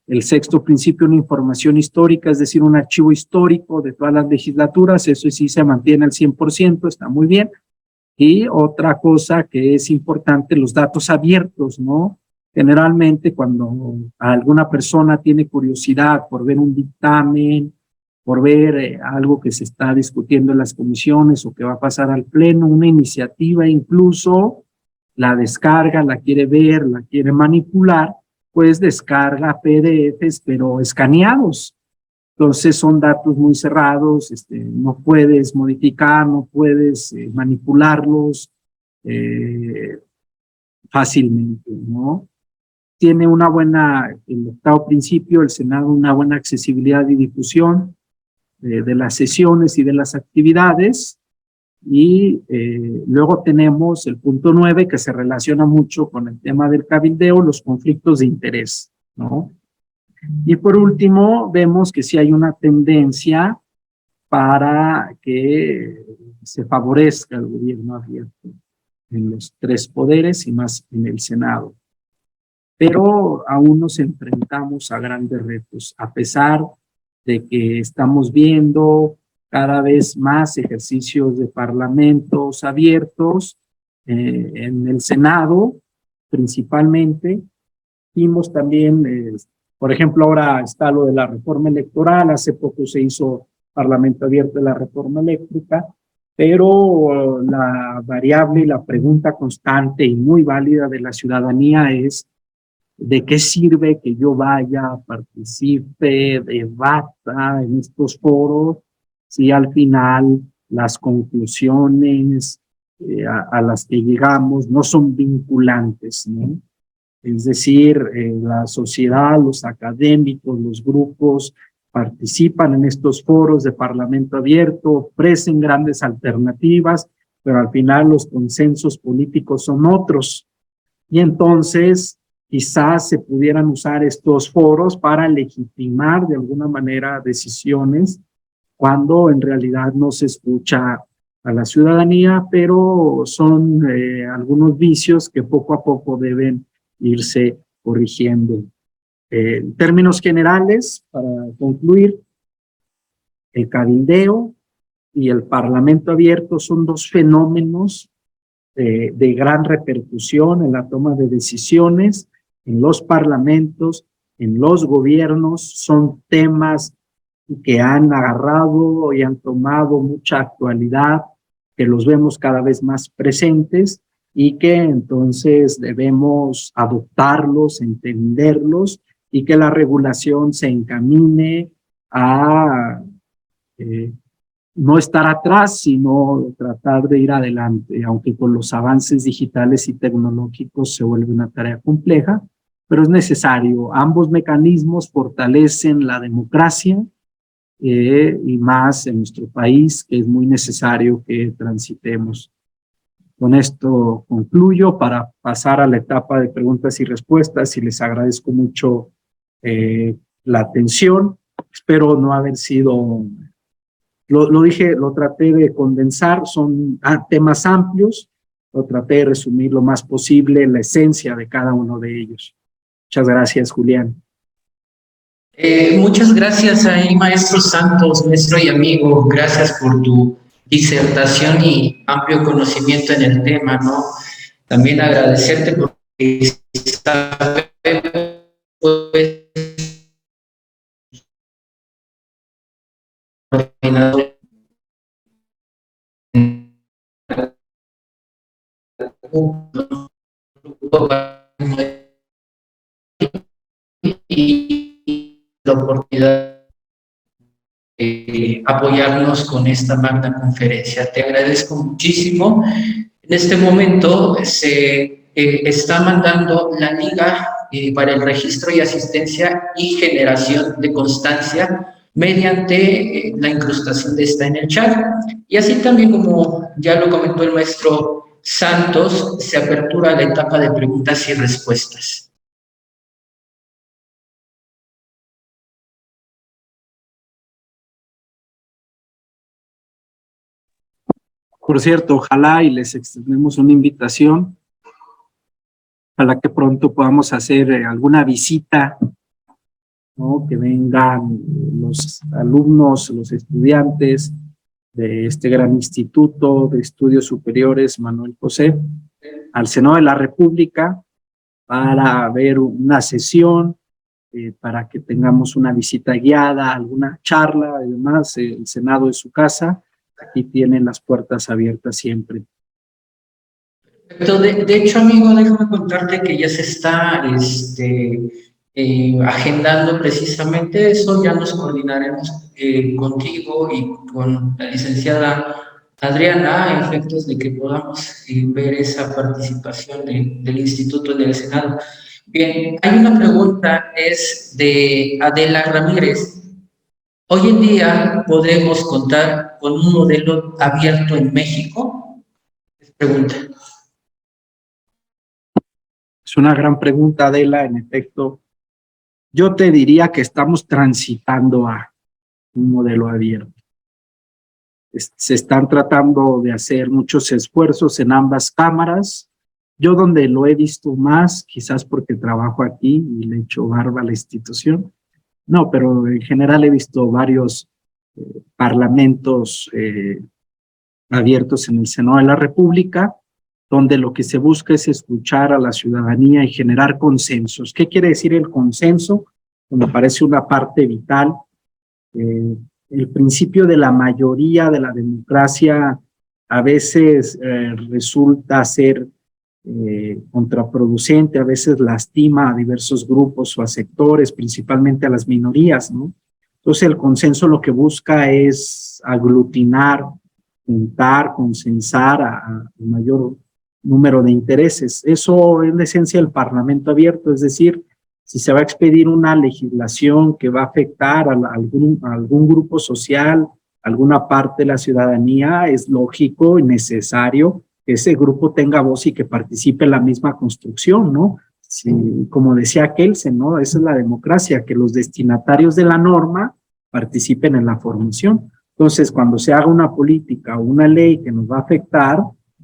El sexto principio, una información histórica, es decir, un archivo histórico de todas las legislaturas. Eso sí se mantiene al 100%, está muy bien. Y otra cosa que es importante, los datos abiertos, ¿no? Generalmente cuando alguna persona tiene curiosidad por ver un dictamen, por ver algo que se está discutiendo en las comisiones o que va a pasar al pleno, una iniciativa, incluso la descarga, la quiere ver, la quiere manipular, pues descarga PDFs, pero escaneados. Entonces son datos muy cerrados, no puedes modificar, no puedes manipularlos fácilmente, ¿no? Tiene una buena, el octavo principio, el Senado, una buena accesibilidad y difusión de las sesiones y de las actividades. Y luego tenemos el punto 9, que se relaciona mucho con el tema del cabildeo, los conflictos de interés, ¿no? Y por último, vemos que sí hay una tendencia para que se favorezca el gobierno abierto en los tres poderes y más en el Senado. Pero aún nos enfrentamos a grandes retos, a pesar de que estamos viendo cada vez más ejercicios de parlamentos abiertos en el Senado, principalmente. Vimos también, por ejemplo, ahora está lo de la reforma electoral, hace poco se hizo parlamento abierto de la reforma eléctrica, pero la variable y la pregunta constante y muy válida de la ciudadanía es: ¿de qué sirve que yo vaya, participe, debata en estos foros si al final las conclusiones a las que llegamos no son vinculantes, ¿no? Es decir, la sociedad, los académicos, los grupos participan en estos foros de parlamento abierto, ofrecen grandes alternativas, pero al final los consensos políticos son otros. Y entonces quizás se pudieran usar estos foros para legitimar de alguna manera decisiones cuando en realidad no se escucha a la ciudadanía, pero son algunos vicios que poco a poco deben irse corrigiendo. En términos generales, para concluir, el cabildeo y el parlamento abierto son dos fenómenos de gran repercusión en la toma de decisiones, en los parlamentos, en los gobiernos. Son temas que han agarrado y han tomado mucha actualidad, que los vemos cada vez más presentes y que entonces debemos adoptarlos, entenderlos y que la regulación se encamine a no estar atrás, sino tratar de ir adelante, aunque con los avances digitales y tecnológicos se vuelve una tarea compleja, pero es necesario. Ambos mecanismos fortalecen la democracia y más en nuestro país, que es muy necesario que transitemos. Con esto concluyo para pasar a la etapa de preguntas y respuestas y les agradezco mucho la atención. Espero no haber sido... Lo dije, lo traté de condensar, son temas amplios, lo traté de resumir lo más posible la esencia de cada uno de ellos. Muchas gracias, Julián. Muchas gracias ahí, maestro Santos, maestro y amigo. Gracias por tu disertación y amplio conocimiento en el tema, ¿no? También agradecerte porque pues, y la oportunidad de apoyarnos con esta magna conferencia. Te agradezco muchísimo. En este momento se está mandando la liga para el registro y asistencia y generación de constancia mediante la incrustación de esta en el chat. Y así también, como ya lo comentó el maestro Santos, se apertura la etapa de preguntas y respuestas. Por cierto, ojalá y les extendemos una invitación para que pronto podamos hacer alguna visita, ¿no? Que vengan los alumnos, los estudiantes de este gran instituto de estudios superiores Manuel José al Senado de la República para ver una sesión, para que tengamos una visita guiada, alguna charla. Además, el Senado es su casa, aquí tienen las puertas abiertas siempre. De hecho, amigo, déjame contarte que ya se está agendando precisamente eso. Ya nos coordinaremos contigo y con la licenciada Adriana a efectos de que podamos ver esa participación del instituto en el Senado. Bien, hay una pregunta, es de Adela Ramírez. Hoy en día, ¿podemos contar con un modelo abierto en México? Pregunta. Es una gran pregunta, Adela. En efecto, yo te diría que estamos transitando a un modelo abierto. Se están tratando de hacer muchos esfuerzos en ambas cámaras. Yo donde lo he visto más, quizás porque trabajo aquí y le echo barba a la institución, no, pero en general he visto varios parlamentos abiertos en el Senado de la República, donde lo que se busca es escuchar a la ciudadanía y generar consensos. ¿Qué quiere decir el consenso? Me parece una parte vital. El principio de la mayoría de la democracia a veces resulta ser contraproducente, a veces lastima a diversos grupos o a sectores, principalmente a las minorías, ¿no? Entonces el consenso lo que busca es aglutinar, juntar, consensar a mayor número de intereses. Eso es la esencia del Parlamento abierto, es decir, si se va a expedir una legislación que va a afectar a algún grupo social, alguna parte de la ciudadanía, es lógico y necesario que ese grupo tenga voz y que participe en la misma construcción, ¿no? Sí, como decía Kelsen, ¿no? Esa es la democracia, que los destinatarios de la norma participen en la formación. Entonces, cuando se haga una política o una ley que nos va a afectar,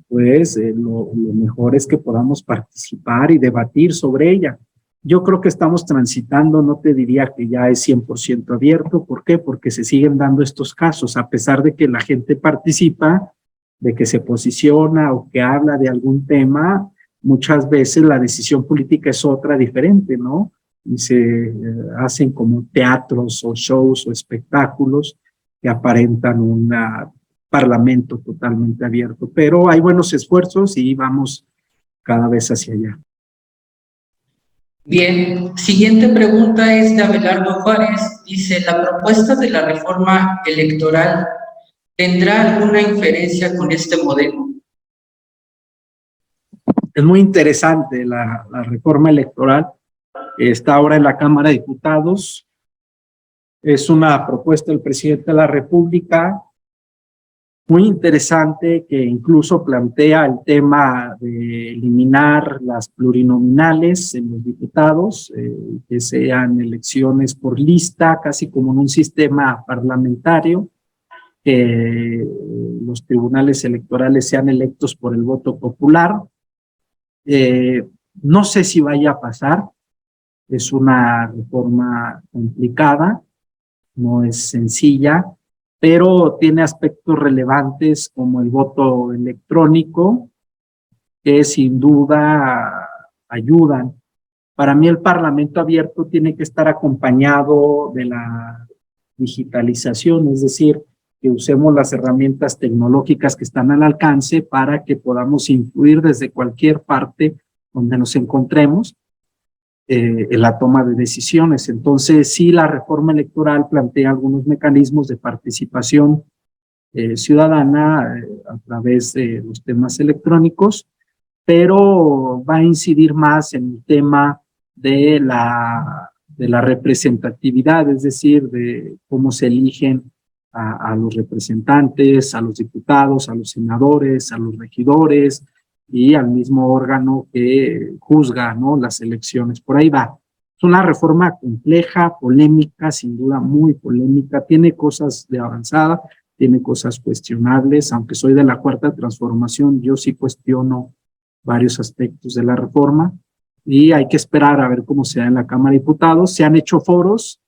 pues lo mejor es que podamos participar y debatir sobre ella. Yo creo que estamos transitando, no te diría que ya es 100% abierto. ¿Por qué? Porque se siguen dando estos casos, a pesar de que la gente participa, de que se posiciona o que habla de algún tema, muchas veces la decisión política es otra diferente, ¿no? Y se hacen como teatros o shows o espectáculos que aparentan un parlamento totalmente abierto. Pero hay buenos esfuerzos y vamos cada vez hacia allá. Bien, siguiente pregunta es de Abelardo Juárez. Dice, ¿la propuesta de la reforma electoral tendrá alguna inferencia con este modelo? Es muy interesante la reforma electoral. Está ahora en la Cámara de Diputados. Es una propuesta del presidente de la República muy interesante, que incluso plantea el tema de eliminar las plurinominales en los diputados, que sean elecciones por lista, casi como en un sistema parlamentario, que los tribunales electorales sean electos por el voto popular. No sé si vaya a pasar, es una reforma complicada, no es sencilla, pero tiene aspectos relevantes como el voto electrónico, que sin duda ayudan. Para mí el Parlamento abierto tiene que estar acompañado de la digitalización, es decir, que usemos las herramientas tecnológicas que están al alcance para que podamos influir desde cualquier parte donde nos encontremos en la toma de decisiones. Entonces, sí, la reforma electoral plantea algunos mecanismos de participación ciudadana a través de los temas electrónicos, pero va a incidir más en el tema de la representatividad, es decir, de cómo se eligen a los representantes, a los diputados, a los senadores, a los regidores, y al mismo órgano que juzga, ¿no?, las elecciones. Por ahí va. Es una reforma compleja, polémica, sin duda muy polémica, tiene cosas de avanzada, tiene cosas cuestionables, aunque soy de la Cuarta Transformación, yo sí cuestiono varios aspectos de la reforma, y hay que esperar a ver cómo se da en la Cámara de Diputados. Se han hecho foros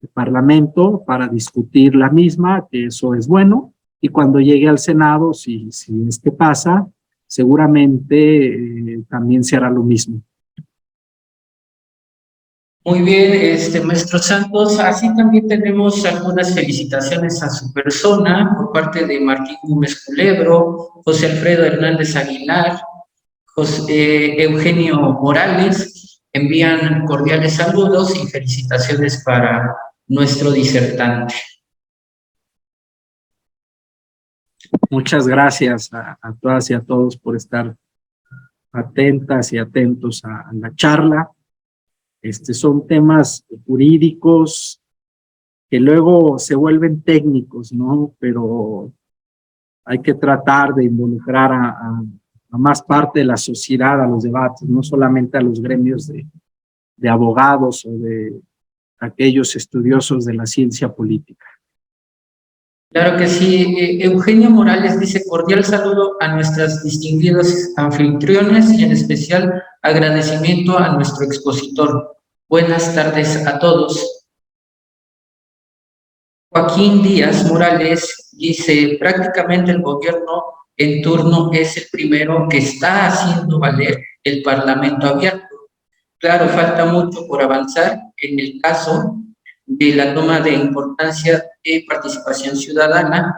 de Parlamento para discutir la misma, que eso es bueno, y cuando llegue al Senado, si es que pasa, seguramente también se hará lo mismo. Muy bien, maestro Santos. Así también tenemos algunas felicitaciones a su persona por parte de Martín Gómez Culebro, José Alfredo Hernández Aguilar, Eugenio Morales. Envían cordiales saludos y felicitaciones para nuestro disertante. Muchas gracias a todas y a todos por estar atentas y atentos a la charla. Son temas jurídicos que luego se vuelven técnicos, ¿no? Pero hay que tratar de involucrar a más parte de la sociedad a los debates, no solamente a los gremios de abogados o de aquellos estudiosos de la ciencia política. Claro que sí. Eugenio Morales dice: cordial saludo a nuestras distinguidos anfitriones y en especial agradecimiento a nuestro expositor. Buenas tardes a todos. Joaquín Díaz Morales dice, prácticamente el gobierno en turno es el primero que está haciendo valer el Parlamento abierto. Claro, falta mucho por avanzar en el caso de la toma de importancia de participación ciudadana,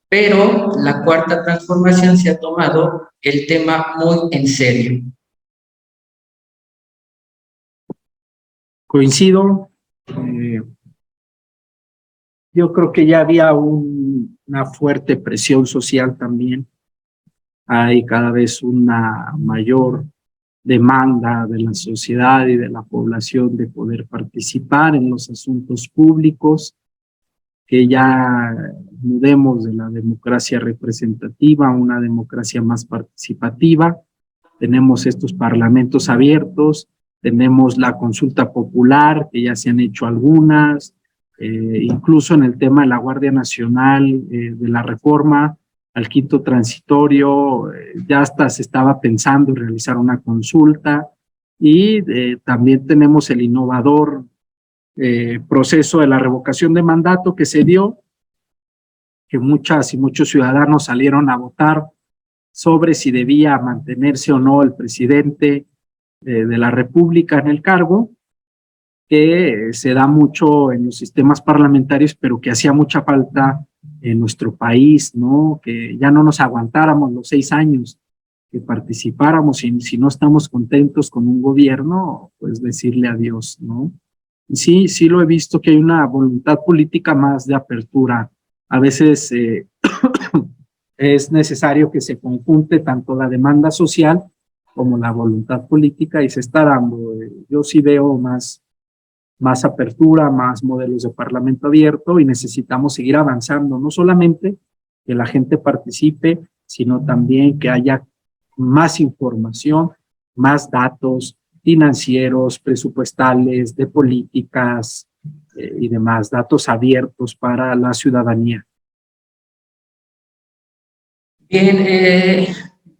pero la cuarta transformación se ha tomado el tema muy en serio. Coincido. Yo creo que ya había una fuerte presión social también. Hay cada vez una mayor demanda de la sociedad y de la población de poder participar en los asuntos públicos, que ya mudemos de la democracia representativa a una democracia más participativa. Tenemos estos parlamentos abiertos, tenemos la consulta popular, que ya se han hecho algunas, incluso en el tema de la Guardia Nacional, de la reforma al quinto transitorio, ya hasta se estaba pensando en realizar una consulta, y también tenemos el innovador proceso de la revocación de mandato que se dio, que muchas y muchos ciudadanos salieron a votar sobre si debía mantenerse o no el presidente de la República en el cargo, que se da mucho en los sistemas parlamentarios, pero que hacía mucha falta en nuestro país, ¿no? Que ya no nos aguantáramos los 6 años, que participáramos, y si no estamos contentos con un gobierno, pues decirle adiós, ¿no? Sí, sí lo he visto, que hay una voluntad política más de apertura. A veces es necesario que se conjunte tanto la demanda social como la voluntad política, y se está dando. Yo sí veo más apertura, más modelos de parlamento abierto, y necesitamos seguir avanzando, no solamente que la gente participe, sino también que haya más información, más datos financieros, presupuestales, de políticas y demás, datos abiertos para la ciudadanía. Bien,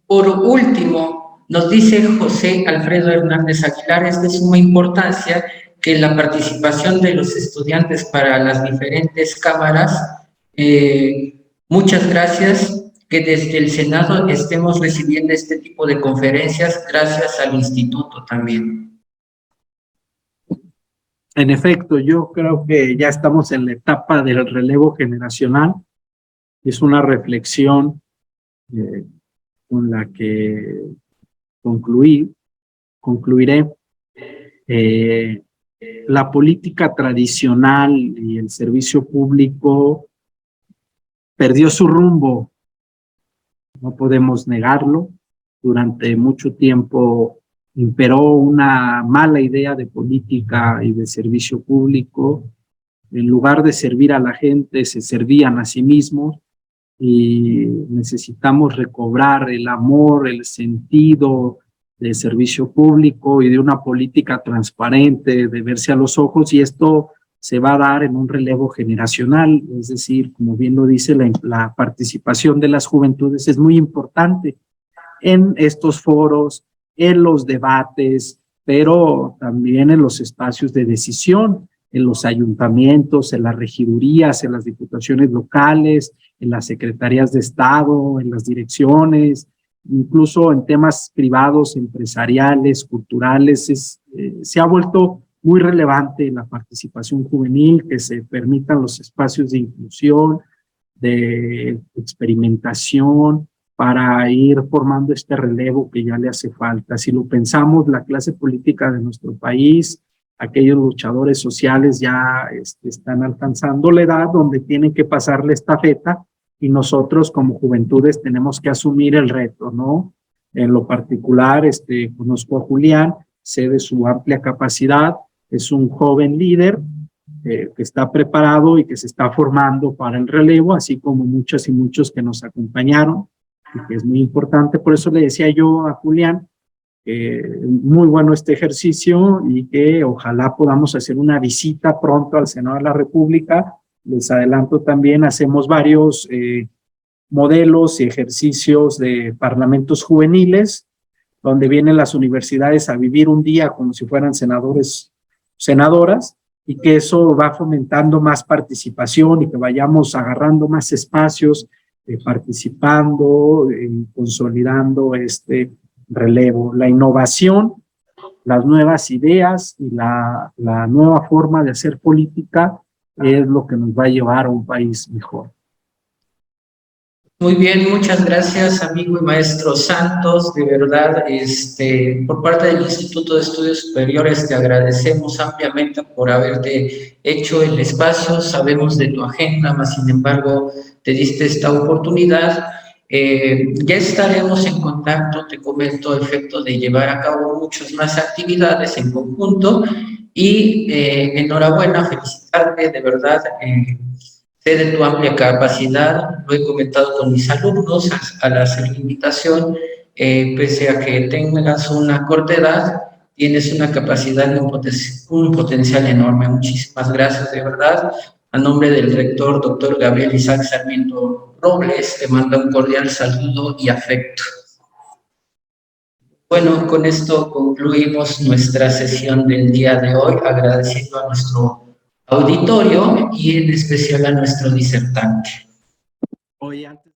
por último, nos dice José Alfredo Hernández Aguilar, es de suma importancia que la participación de los estudiantes para las diferentes cámaras, muchas gracias, que desde el Senado estemos recibiendo este tipo de conferencias, gracias al instituto también. En efecto, yo creo que ya estamos en la etapa del relevo generacional. Es una reflexión con la que concluiré. La política tradicional y el servicio público perdió su rumbo, no podemos negarlo. Durante mucho tiempo imperó una mala idea de política y de servicio público. En lugar de servir a la gente, se servían a sí mismos, y necesitamos recobrar el amor, el sentido de servicio público y de una política transparente, de verse a los ojos, y esto se va a dar en un relevo generacional. Es decir, como bien lo dice, la participación de las juventudes es muy importante en estos foros, en los debates, pero también en los espacios de decisión, en los ayuntamientos, en las regidurías, en las diputaciones locales, en las secretarías de Estado, en las direcciones, incluso en temas privados, empresariales, culturales. Se ha vuelto muy relevante la participación juvenil, que se permitan los espacios de inclusión, de experimentación, para ir formando este relevo que ya le hace falta. Si lo pensamos, la clase política de nuestro país, aquellos luchadores sociales ya están alcanzando la edad donde tienen que pasarle estafeta, y nosotros como juventudes tenemos que asumir el reto, ¿no? En lo particular, conozco a Julián, sé de su amplia capacidad, es un joven líder que está preparado y que se está formando para el relevo, así como muchas y muchos que nos acompañaron, y que es muy importante. Por eso le decía yo a Julián, muy bueno este ejercicio, y que ojalá podamos hacer una visita pronto al Senado de la República. Les adelanto también, hacemos varios modelos y ejercicios de parlamentos juveniles, donde vienen las universidades a vivir un día como si fueran senadores, senadoras, y que eso va fomentando más participación y que vayamos agarrando más espacios, participando, consolidando este relevo. La innovación, las nuevas ideas y la nueva forma de hacer política es lo que nos va a llevar a un país mejor. Muy bien, muchas gracias, amigo y maestro Santos. De verdad, por parte del Instituto de Estudios Superiores te agradecemos ampliamente por haberte hecho el espacio. Sabemos de tu agenda, mas sin embargo te diste esta oportunidad. Ya estaremos en contacto, te comento, a efecto de llevar a cabo muchas más actividades en conjunto y enhorabuena, felicitarte, de verdad. Sé de tu amplia capacidad, lo he comentado con mis alumnos al hacer la invitación, pese a que tengas una corta edad, tienes una capacidad y un potencial enorme. Muchísimas gracias, de verdad. A nombre del rector, doctor Gabriel Isaac Sarmiento Robles, te mando un cordial saludo y afecto. Bueno, con esto concluimos nuestra sesión del día de hoy, agradeciendo a nuestro auditorio y en especial a nuestro disertante. Oye, antes